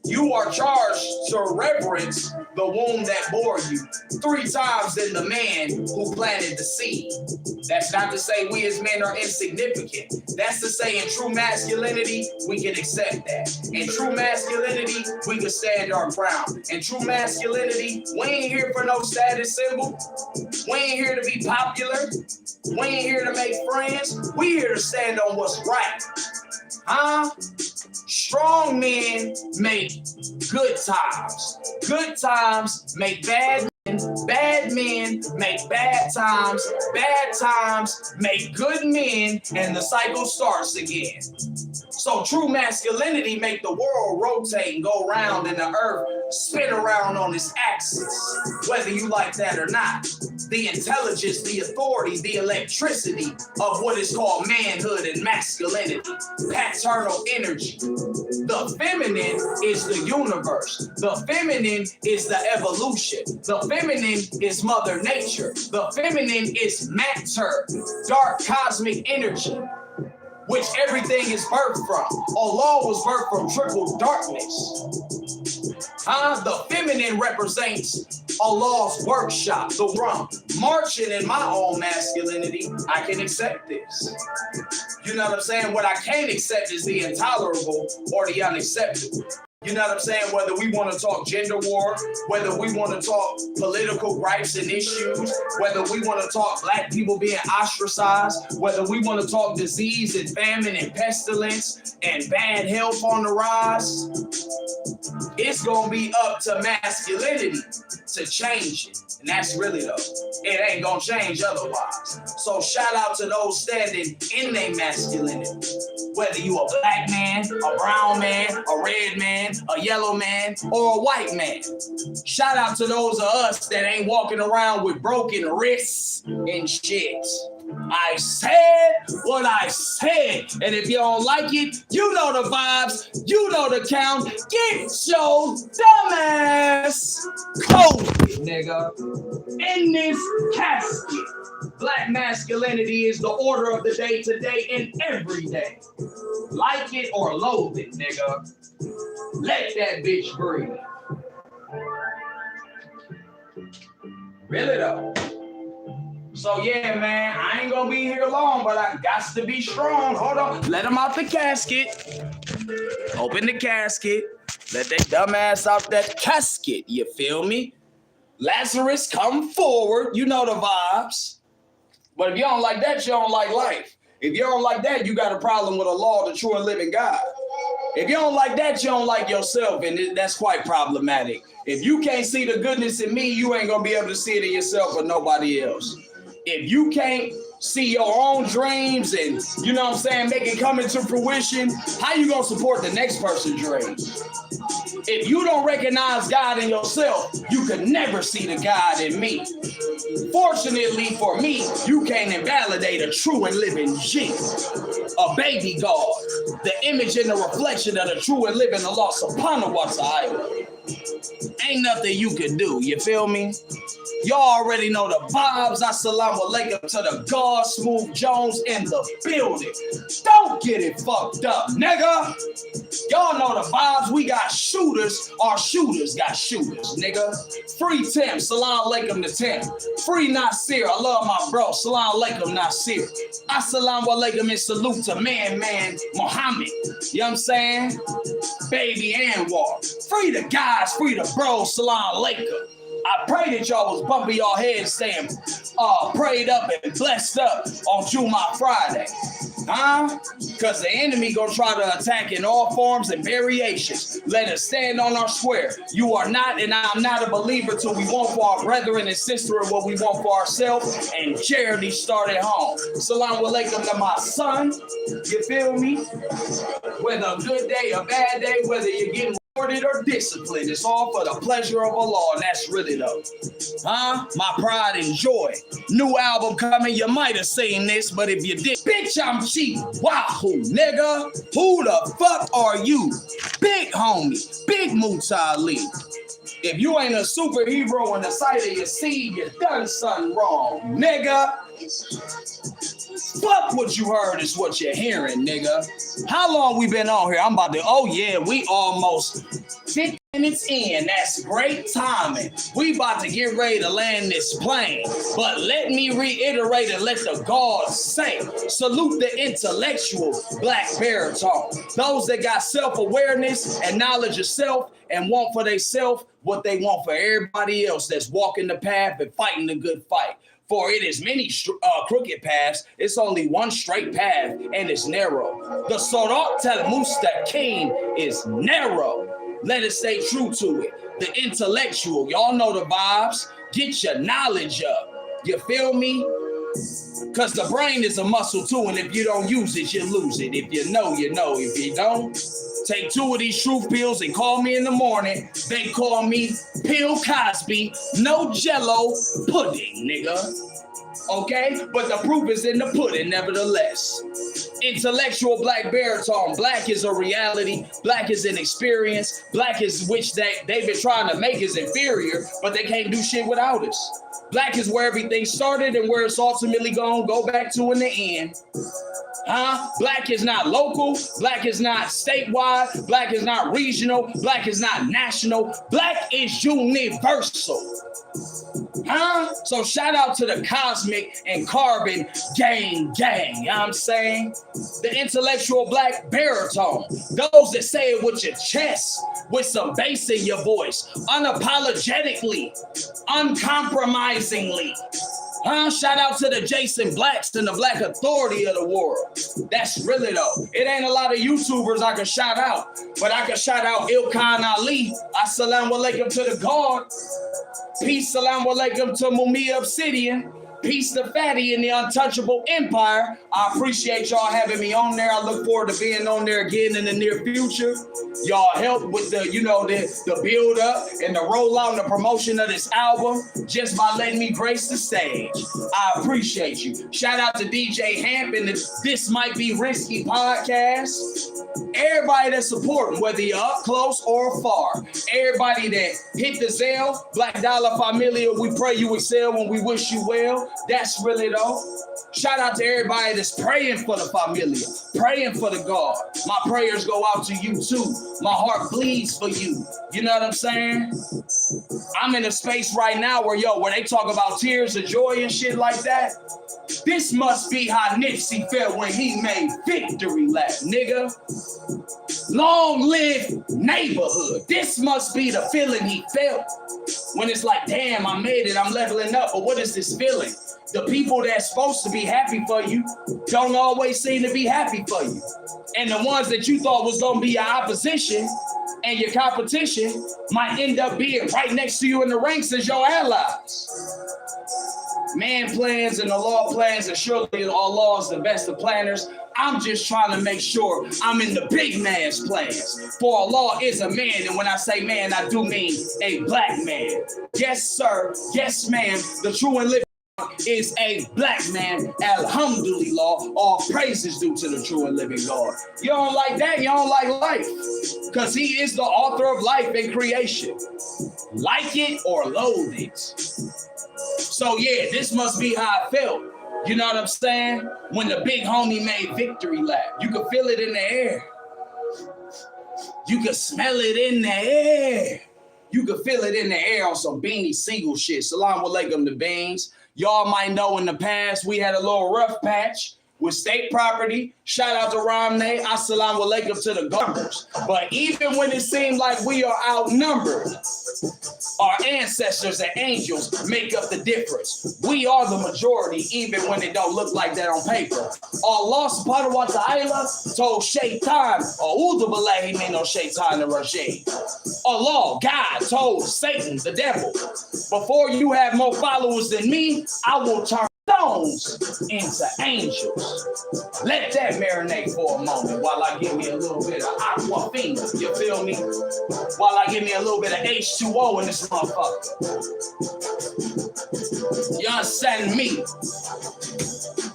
you are charged to reverence the womb that bore you 3 times than the man who planted the seed. That's not to say we as men are insignificant. That's to say in true masculinity, we can accept that. In true masculinity, we can stand our ground. In true masculinity, we ain't here for no status symbol. We ain't here to be popular. We ain't here to make friends. We here to stand on what's right. Strong men make good times. Good times make bad men. Bad men make bad times. Bad times make good men, and the cycle starts again. So true masculinity make the world rotate and go round, and the earth spin around on its axis, whether you like that or not. The intelligence, the authority, the electricity of what is called manhood and masculinity, paternal energy. The feminine is the universe. The feminine is the evolution. The feminine is Mother Nature. The feminine is matter, dark cosmic energy, which everything is birthed from. Allah was birthed from triple darkness. The feminine represents Allah's workshop, the rum. Marching in my own masculinity, I can accept this. You know what I'm saying? What I can't accept is the intolerable or the unacceptable. You know what I'm saying? Whether we want to talk gender war, whether we want to talk political gripes and issues, whether we want to talk black people being ostracized, whether we want to talk disease and famine and pestilence and bad health on the rise, it's going to be up to masculinity to change it. And that's really though. It ain't going to change otherwise. So shout out to those standing in their masculinity. Whether you a black man, a brown man, a red man, a yellow man, or a white man. Shout out to those of us that ain't walking around with broken wrists and shit. I said what I said. And if you don't like it, you know the vibes, you know the count. Get your dumbass COVID, nigga, in this casket. Black masculinity is the order of the day today and every day. Like it or loathe it, nigga. Let that bitch breathe. Really though. So yeah, man, I ain't gonna be here long, but I got to be strong. Hold on. Let him out the casket. Open the casket. Let that dumbass out that casket. You feel me? Lazarus, come forward. You know the vibes. But if you don't like that, you don't like life. If you don't like that, you got a problem with Allah, the true and living God. If you don't like that, you don't like yourself, and that's quite problematic. If you can't see the goodness in me, you ain't gonna be able to see it in yourself or nobody else. If you can't see your own dreams and, you know what I'm saying, make it come into fruition, how you gonna support the next person's dream? If you don't recognize God in yourself, you could never see the God in me. Fortunately for me, you can't invalidate a true and living G, a baby God, the image and the reflection of the true and living Allah subhanahu wa ta'ala. Ain't nothing you can do, you feel me? Y'all already know the vibes. Assalamu alaikum to the God Smooth Jones in the building. Don't get it fucked up, nigga. Y'all know the vibes. We got shooters. Our shooters got shooters, nigga. Free Tim. Salam alaikum to Tim. Free Nasir. I love my bro. Salam alaikum Nasir. Assalamu alaikum and salute to man Muhammad. You know what I'm saying? Baby Anwar. Free the guys. Free the bros. Salam alaikum. I pray that y'all was bumping y'all heads saying, prayed up and blessed up on Juma Friday. Because the enemy gonna try to attack in all forms and variations. Let us stand on our square. You are not, and I'm not a believer till we want for our brethren and sister and what we want for ourselves. And charity start at home. Salam alaikum to my son. You feel me? Whether a good day, a bad day, whether you're getting or discipline, it's all for the pleasure of Allah, and that's really though. My pride and joy. New album coming, you might have seen this, but if you did, bitch, I'm cheap. Wahoo, nigga. Who the fuck are you? Big homie, big Mutali. If you ain't a superhero in the sight of your seed, you done something wrong, nigga. Fuck what you heard is what you're hearing, nigga. How long we been on here? I'm about to, oh yeah, we almost 50 minutes in. That's great timing. We about to get ready to land this plane. But let me reiterate and let the gods say, salute the intellectual black baritone. Those that got self-awareness and knowledge of self and want for themselves what they want for everybody else that's walking the path and fighting the good fight. For it is many crooked paths, it's only one straight path, and it's narrow. The Sirat al-Mustaqim is narrow. Let us stay true to it. The intellectual, y'all know the vibes. Get your knowledge up. You feel me? Because the brain is a muscle too, and if you don't use it, you lose it. If you know, you know. If you don't, take 2 of these truth pills and call me in the morning. They call me Pill Cosby, no jello pudding, nigga. Okay? But the proof is in the pudding, nevertheless. Intellectual black baritone. Black is a reality. Black is an experience. Black is which they've been trying to make is inferior, but they can't do shit without us. Black is where everything started and where it's ultimately going to go back to in the end. Black is not local. Black is not statewide. Black is not regional. Black is not national. Black is universal. So shout out to the Cosmic and Carbon gang. You know what I'm saying? The intellectual black baritone. Those that say it with your chest, with some bass in your voice, unapologetically, uncompromisingly. Shout out to the Jason Blacks and the Black Authority of the world. That's really though. It ain't a lot of YouTubers I can shout out, but I can shout out Ilkhan Ali. Assalamu alaikum to the God. Peace, salam alaikum to Mumia Obsidian. Peace to Fatty in the Untouchable Empire. I appreciate y'all having me on there. I look forward to being on there again in the near future. Y'all help with the, the build up and the rollout and the promotion of this album just by letting me grace the stage. I appreciate you. Shout out to DJ Hamp and the This Might Be Risky podcast. Everybody that's supporting, whether you're up close or far. Everybody that hit the Zelle, Black Dollar Familia, we pray you excel when we wish you well. That's really though. Shout out to everybody that's praying for the familia, praying for the God. My prayers go out to you too. My heart bleeds for you. You know what I'm saying? I'm in a space right now where they talk about tears of joy and shit like that. This must be how Nipsey felt when he made Victory Lap, nigga. Long live neighborhood. This must be the feeling he felt when it's like, damn, I made it, I'm leveling up. But what is this feeling? The people that's supposed to be happy for you don't always seem to be happy for you. And the ones that you thought was gonna be your opposition and your competition might end up being right next to you in the ranks as your allies. Man plans and the law plans, and surely Allah is the best of planners. I'm just trying to make sure I'm in the big man's plans. For Allah is a man, and when I say man, I do mean a black man. Yes, sir. Yes, ma'am. The true and living is a black man. Alhamdulillah. All praises due to the true and living God. You don't like that? You don't like life. Because he is the author of life and creation. Like it or loathe it. So yeah, this must be how I felt. You know what I'm saying? When the big homie made Victory Lap. You could feel it in the air. You could smell it in the air. You could feel it in the air on some Beanie Single shit. Salam alaikum to Beans. Y'all might know in the past we had a little rough patch with state property. Shout out to Ramne. Assalamu alaikum to the governors. But even when it seemed like we are outnumbered, our ancestors and angels make up the difference. We are the majority, even when it don't look like that on paper. Allah subhanahu wa ta'ala told Shaitan, A'udhu billahi mino shaitan rajim. Allah, God, told Satan, the devil, before you have more followers than me, I will turn stones into angels. Let that marinate for a moment while I give me a little bit of aquafina. You feel me? While I give me a little bit of H2O in this motherfucker. You understand me?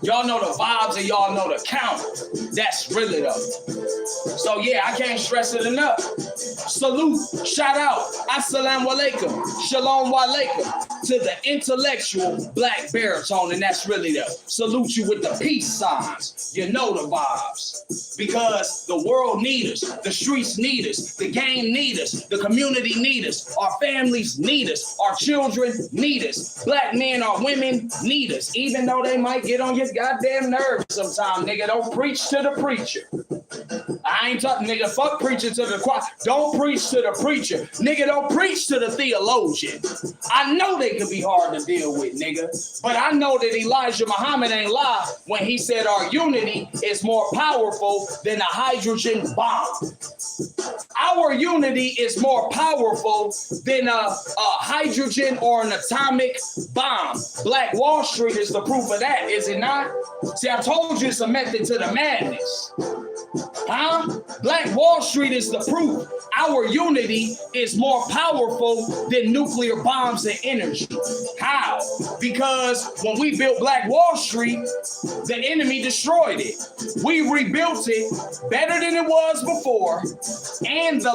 Y'all know the vibes and y'all know the count. That's really though. So yeah, I can't stress it enough. Salute, shout out, assalamu alaikum, shalom walaikum to the intellectual black baritone, and that's really the salute you with the peace signs. You know the vibes. Because the world needs us, the streets need us, the game need us, the community need us, our families need us, our children need us, black men or women need us, even though they might get on your goddamn nerves sometime, nigga. Don't preach to the preacher. I ain't talking, nigga, fuck preaching to the choir. Don't preach to the preacher. Nigga, don't preach to the theologian. I know they can be hard to deal with, nigga. But I know that Elijah Muhammad ain't lie when he said our unity is more powerful than a hydrogen bomb. Our unity is more powerful than a hydrogen or an atomic bomb. Black Wall Street is the proof of that, is it not? See, I told you it's a method to the madness. Huh? Black Wall Street is the proof. Our unity is more powerful than nuclear bombs and energy. How? Because when we built Black Wall Street, the enemy destroyed it. We rebuilt it better than it was before, and the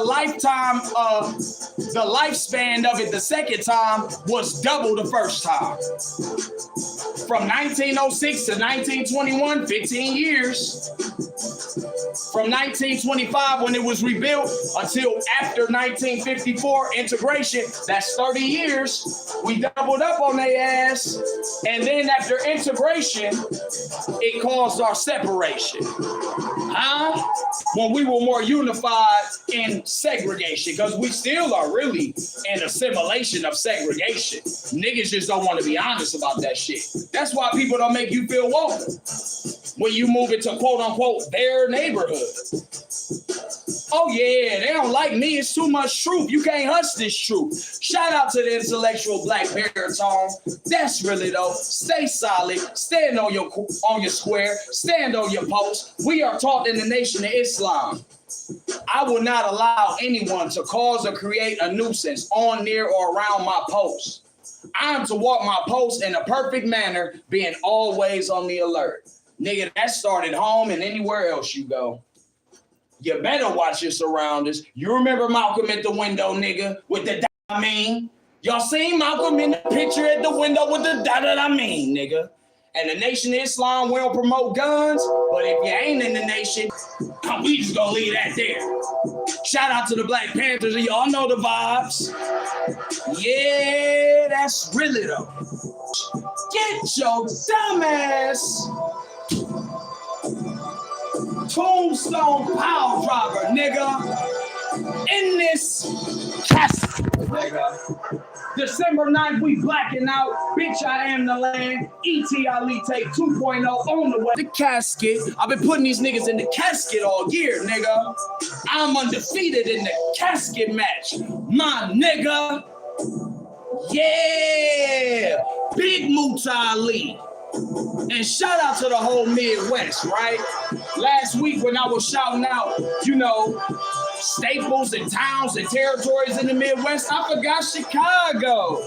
lifespan of it the second time was double the first time. From 1906 to 1921, 15 years. From 1925, when it was rebuilt, until after 1954 integration, that's 30 years. We doubled up on their ass. And then after integration, it caused our separation. Huh? When we were more unified in segregation, because we still are really in assimilation of segregation. Niggas just don't want to be honest about that shit. That's why people don't make you feel welcome when you move into quote unquote their neighborhood. Oh yeah, they don't like me. It's too much truth. You can't hush this truth. Shout out to the intellectual black baritone. That's really though. Stay solid. Stand on your square. Stand on your post. We are taught in the Nation of Islam. I will not allow anyone to cause or create a nuisance on, near, or around my post. I am to walk my post in a perfect manner, being always on the alert. Nigga, that started home and anywhere else you go. You better watch your surroundings. You remember Malcolm at the window, nigga, with the I mean? Y'all seen Malcolm in the picture at the window with the I mean, nigga? And the Nation of Islam will promote guns, but if you ain't in the nation, we just gonna leave that there. Shout out to the Black Panthers, and y'all know the vibes. Yeah, that's really though. Get your dumb ass tombstone pile driver, nigga, in this casket, nigga. December 9th, we blacking out. Bitch, I am the land. E.T. take 2.0 on the way. The casket. I've been putting these niggas in the casket all year, nigga. I'm undefeated in the casket match, my nigga. Yeah, Big Muta Ali. And shout out to the whole Midwest, right? Last week when I was shouting out, you know, staples and towns and territories in the Midwest, I forgot Chicago.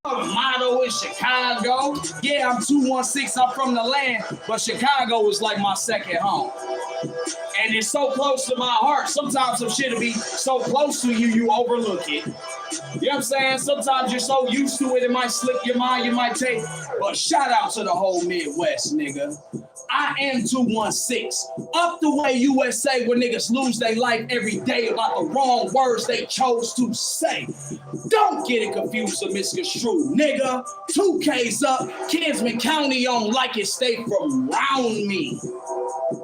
The motto is Chicago. Yeah, I'm 216, I'm from the land, but Chicago is like my second home. And it's so close to my heart. Sometimes some shit will be so close to you, you overlook it. You know what I'm saying? Sometimes you're so used to it, it might slip your mind, you might take. But shout out to the whole Midwest, nigga. I am 216. Up the way USA where niggas lose their life every day about the wrong words they chose to say. Don't get it confused or misconstrued, nigga. 2K's up, Kinsman County on like it stay from round me.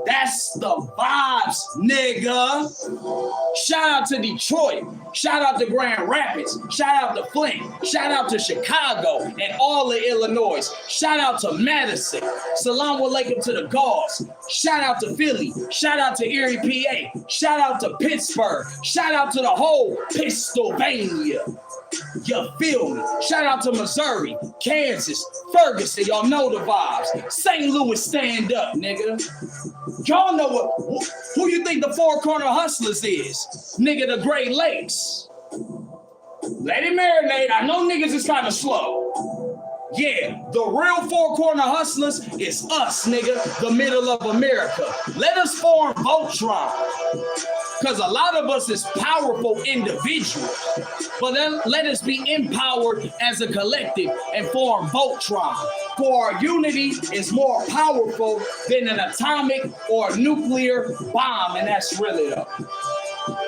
That's the vibes, nigga. Shout out to Detroit. Shout out to Grand Rapids. Shout out to Flint. Shout out to Chicago and all of Illinois. Shout out to Madison. Salam alaikum to the Gauls. Shout out to Philly. Shout out to Erie, PA. Shout out to Pittsburgh. Shout out to the whole Pennsylvania. You feel me? Shout out to Missouri, Kansas, Ferguson. Y'all know the vibes. St. Louis, stand up, nigga. Y'all know who you think the Four Corner Hustlers is? Nigga, the Great Lakes. Let it marinate. I know niggas is kind of slow. Yeah, the real Four Corner Hustlers is us, nigga, the middle of America. Let us form Voltron. Because a lot of us is powerful individuals. But then let us be empowered as a collective and form Voltron. For our unity is more powerful than an atomic or nuclear bomb. And that's really though.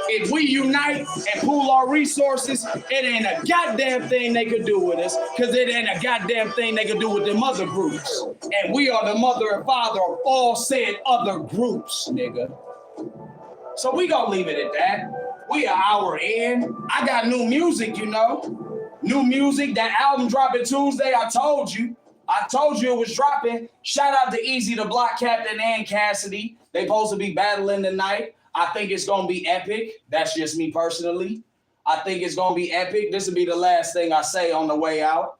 If we unite and pool our resources, it ain't a goddamn thing they could do with us, because it ain't a goddamn thing they could do with them other groups. And we are the mother and father of all said other groups, nigga. So we gonna leave it at that. We an hour in. I got new music, you know. New music. That album dropping Tuesday. I told you it was dropping. Shout out to Easy the Block Captain and Cassidy. They supposed to be battling tonight. I think it's gonna be epic. That's just me personally. I think it's gonna be epic. This will be the last thing I say on the way out.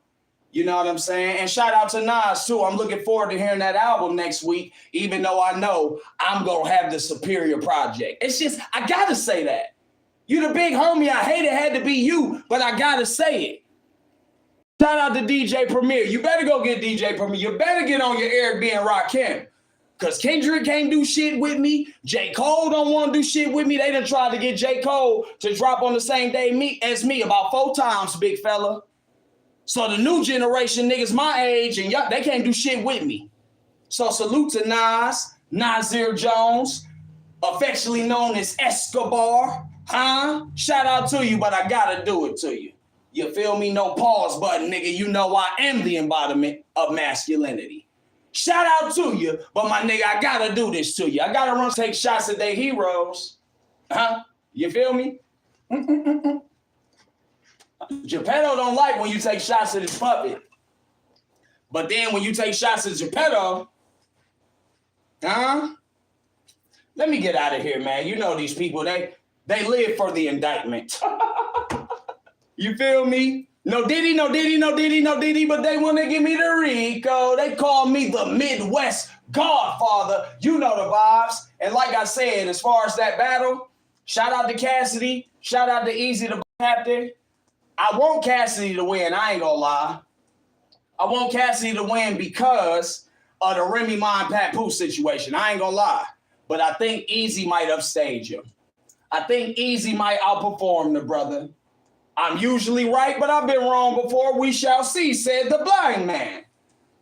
You know what I'm saying? And shout out to Nas too. I'm looking forward to hearing that album next week, even though I know I'm gonna have the superior project. It's just, I gotta say that. You the big homie. I hate it had to be you, but I gotta say it. Shout out to DJ Premier. You better go get DJ Premier. You better get on your Airbnb and rock him. Because Kendrick can't do shit with me. J. Cole don't want to do shit with me. They done tried to get J. Cole to drop on the same day as me about 4 times, big fella. So the new generation niggas my age and y'all, they can't do shit with me. So salute to Nas, Nasir Jones, affectionately known as Escobar. Huh? Shout out to you, but I gotta do it to you. You feel me? No pause button, nigga. You know I am the embodiment of masculinity. Shout out to you, but my nigga, I gotta do this to you. I gotta run take shots at their heroes. Huh? You feel me? Geppetto don't like when you take shots at his puppet. But then when you take shots at Geppetto, huh? Let me get out of here, man. You know these people, they live for the indictment. You feel me? No Diddy, no Diddy, no Diddy, no Diddy, but they want to give me the Rico. They call me the Midwest Godfather. You know the vibes. And like I said, as far as that battle, shout out to Cassidy. Shout out to Easy the Captain. I want Cassidy to win. I ain't gonna lie. I want Cassidy to win because of the Remy Ma and Papoose situation. I ain't gonna lie. But I think Easy might upstage him. I think Easy might outperform the brother. I'm usually right, but I've been wrong before. We shall see, said the blind man.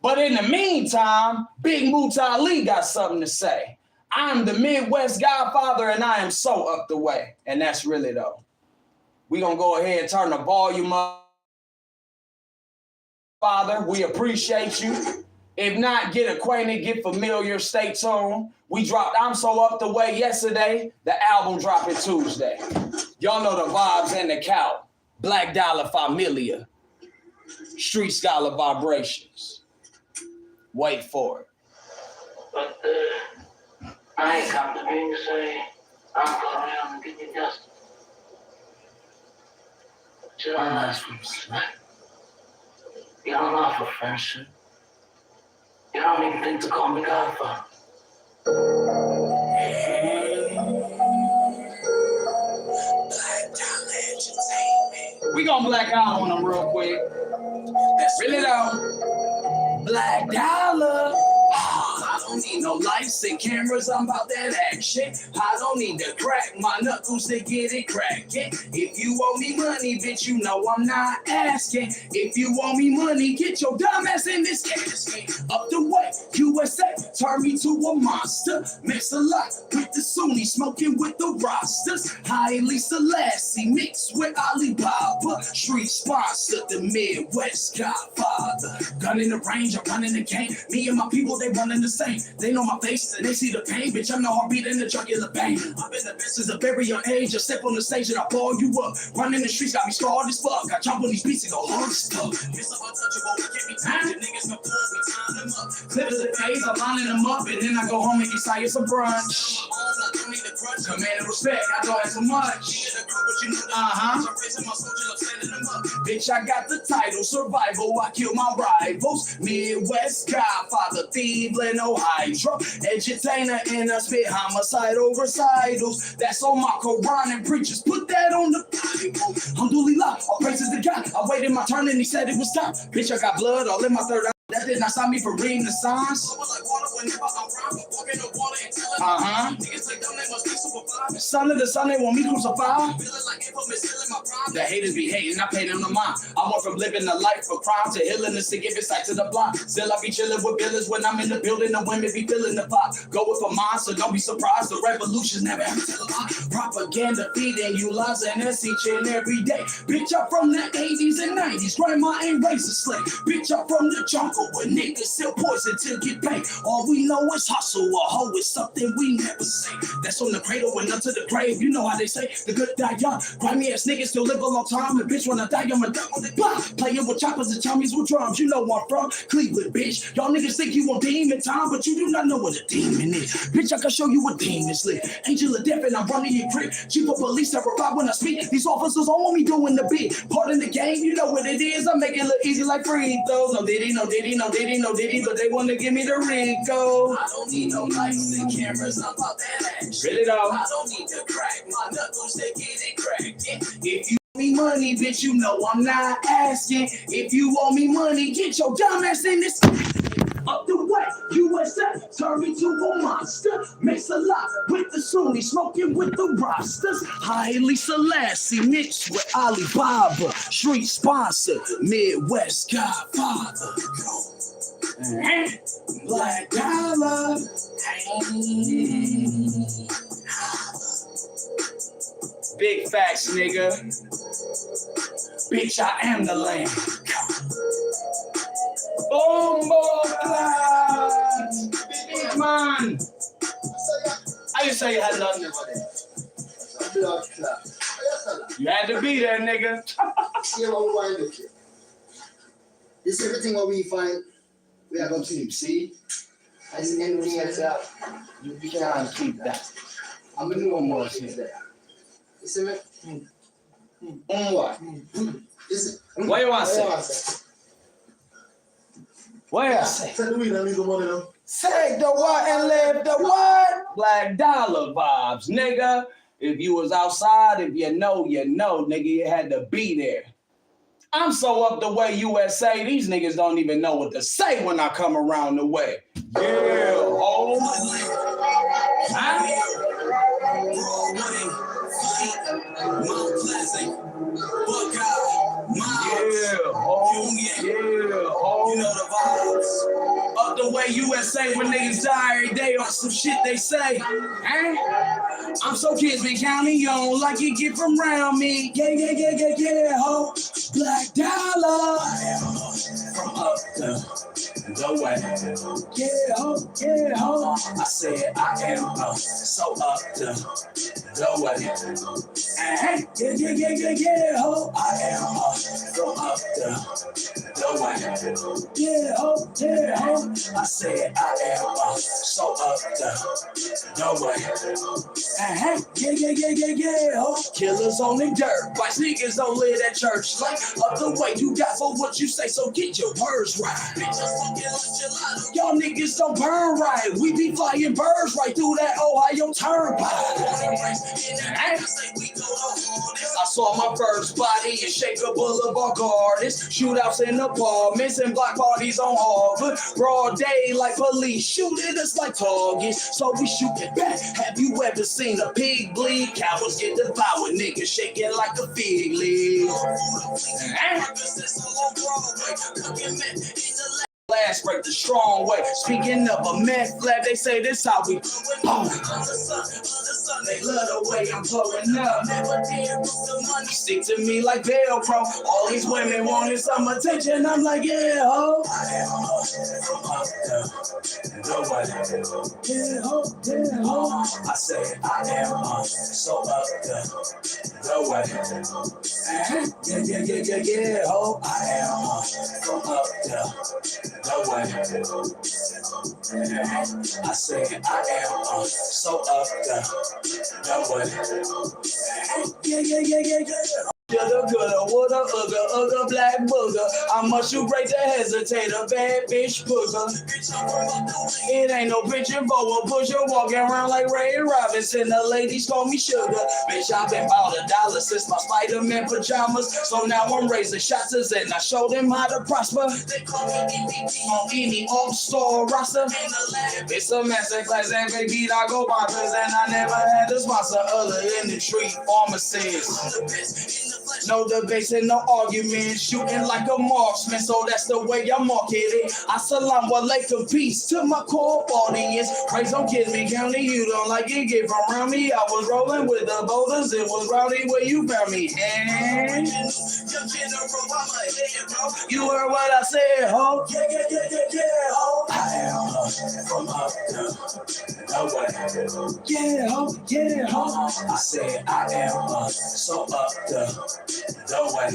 But in the meantime, Big Muta Ali got something to say. I'm the Midwest Godfather, and I am so up the way. And that's really though. We're going to go ahead and turn the volume up. Father, we appreciate you. If not, get acquainted, get familiar, stay tuned. We dropped I'm So Up the Way yesterday. The album dropping Tuesday. Y'all know the vibes and the cow. Black Dollar Familia. Street Scholar Vibrations. Wait for it. But I ain't come to me to say, I'm going around and get you dusted. But you don't ask for respect. You don't offer friendship. You don't even think to call me Godfather. We gonna black out on them real quick. That's really though. Black Dollar. I don't need no lights and cameras, I'm about that action. I don't need to crack my knuckles to get it cracking. If you owe me money, bitch, you know I'm not asking. If you owe me money, get your dumb ass in this casket. Up the way, USA, turn me to a monster. Mix a lot with the Sunni, smoking with the rosters. Highly Selassie, mixed with Alibaba. Street sponsor, the Midwest Godfather. Gun in the range, I'm running the game. Me and my people, they running the same. They know my face and they see the pain. Bitch, I'm the heartbeat in the jugular vein. I've been the best since a very young age. I step on the stage and I ball you up. Running the streets got me scarred as fuck. I jump on these beats and go hard as fuck. It's so untouchable, we can't be timed. Niggas no plug, we time them up. Clippers and pays, I'm lining them up. And then I go home and get sire some brunch. Command and respect, I don't have so much. Bitch, I got the title, survival, I kill my rivals. Midwest Godfather, Cleveland, Ohio. Edutainer in a spit, homicidal recitals. That's on my Quran and preachers, put that on the Bible. Alhamdulillah, all praises to God. I waited my turn and he said it was time. Bitch, I got blood all in my third eye. That did not stop me from reading the signs. Son of the son, they want me crucified. The haters be hating, I pay them no mind. I went from living a life of crime to healing the sick, giving sight to the blind. Still I be chilling with villains when I'm in the building. The women be feeling the pot. Go with a mind, so don't be surprised. The revolution's never ever tell a lie. Propaganda feeding you lies, and that's each and every day. Bitch, I'm from the 80s and 90s. Grandma ain't razor slave. Bitch, I'm from the jungle. But niggas sell poison to get paid. All we know is hustle. A hoe is something we never say. That's on the cradle and up to the grave. You know how they say the good die young. Grimy ass niggas still live a long time. And bitch, when I die, I'm a die on the block. Playing with choppers and chummies with drums. You know where I'm from. Cleveland, bitch. Y'all niggas think you want demon time, but you do not know what a demon is. Bitch, I can show you what demons live. Angel of death and I'm running your crib. Chief of police terrified when I speak. These officers all want me doing the beat. Part in the game, you know what it is. I make it look easy like free throws. No diddy, no diddy. No diddy, no diddy, but they want to give me the Rico. I don't need no lights and cameras, I'm about that action. Really though? I don't need to crack my knuckles to get it cracking. If you owe me money, bitch, you know I'm not asking. If you owe me money, get your dumb ass in this. Up the way, USA, turn me to a monster. Mix a lot with the Sunni, smoking with the Rastas. Highly Selassie mixed with Alibaba. Street sponsor, Midwest Godfather. Black dollar. Big facts, nigga. Bitch, I am the land. Bombo class. Big man. How you say you had nothing for that? You had to be there, nigga. This everything what we find, we are going to keep. See? I see everything else out. You can't keep that. I'm going to do one more shit there. You see me? What? What you want to say? What you say? Say the weed, I need the money now. Take the what and live the what? Black dollar vibes, nigga. If you was outside, if you know, nigga, you had to be there. I'm so up the way, USA, these niggas don't even know what to say when I come around the way. Yeah, oh. Huh? Yeah, oh, you know the vibes. Up the way, USA, when niggas die every day on some shit they say. Huh? I'm so Kisman County, you don't like it, get from around me. Yeah, ho. Black dollar. From up the way. Yeah, ho. I said I am so up the way. Yeah, ho. I am from up the way. Yeah, ho. I said I am so up the way. Yeah, ho. Killers on the dirt, white sneakers don't live at church. Like up the way you got for what you say, so get your words right. Y'all niggas don't burn right. We be flying birds right through that Ohio turnpike. I saw my first body in Shaker Boulevard Gardens, shootouts in apartments and block parties on Harvard. Broad day like police shooting us like targets, so we shoot it back. Have you ever seen a pig bleed? Cowards get devoured, niggas shaking like a fig leaf. Last break the strong way. Speaking of a meth lab, they say this how we boom. They love the way I'm pulling up. Stick to me like Velcro. All these women wanted some attention. I'm like, yeah, ho. Yeah, ho. I say I am so up the way. Yeah, ho. I am from up the way. I say I am so up the way. Yeah. Coulda, woulda, ugga, black booger. I'm much too great to hesitate, a bad bitch booger. It ain't no bitch in boa pusher, walking around like Ray Robinson. The ladies call me sugar. Bitch, I've been about $1 since my Spider-Man pajamas. So now I'm raising shots and I show them how to prosper. They call me MVP on any all-star roster. It's a masterclass and baby, I go bonkers. And I never had a sponsor other than the street pharmacist. No debates and no arguments, shooting like a marksman, so that's the way I market it. Assalamu alaikum, peace to my core audience. Praise on Kisman County, you don't like it, get from around me. I was rolling with the boulders, it was rowdy where you found me. And you heard what I said, ho? Yeah, ho. I am from up the way. Yeah, ho. I said I am so up the way.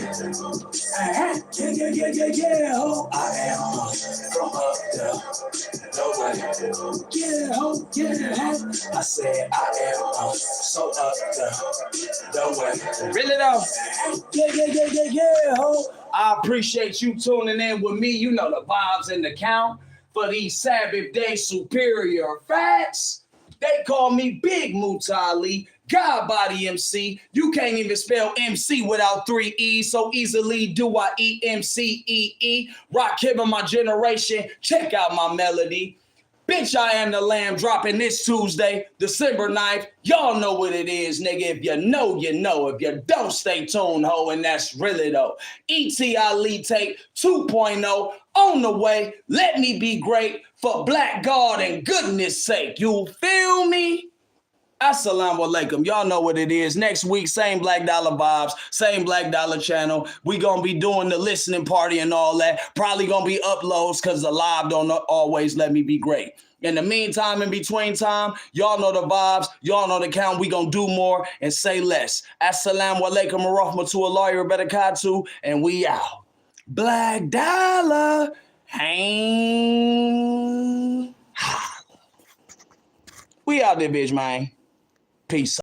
Yeah, ho. I am from up the way. Yeah, ho. I said I am so up the way. Really though? Yeah, ho. I appreciate you tuning in with me. You know the vibes in the count for these Sabbath day superior facts. They call me Big Mutali, God Body MC. You can't even spell MC without 3 E's. So easily do I EMCEE. Rock hip in my generation. Check out my melody. Bitch, I am the Lamb dropping this Tuesday, December 9th. Y'all know what it is, nigga. If you know, you know. If you don't, stay tuned, ho. And that's really though. ETI Tape 2.0 on the way. Let me be great for Black God and goodness sake. You feel me? Assalamu alaikum. Y'all know what it is. Next week, same Black Dollar vibes, same Black Dollar channel. We gonna be doing the listening party and all that. Probably gonna be uploads because the live don't always let me be great. In the meantime, in between time, y'all know the vibes, y'all know the count. We gonna do more and say less. Assalamu alaikum wa rahmatullahi wa barakatuh, and we out. Black Dollar. Hang. We out there, bitch, man. Peace.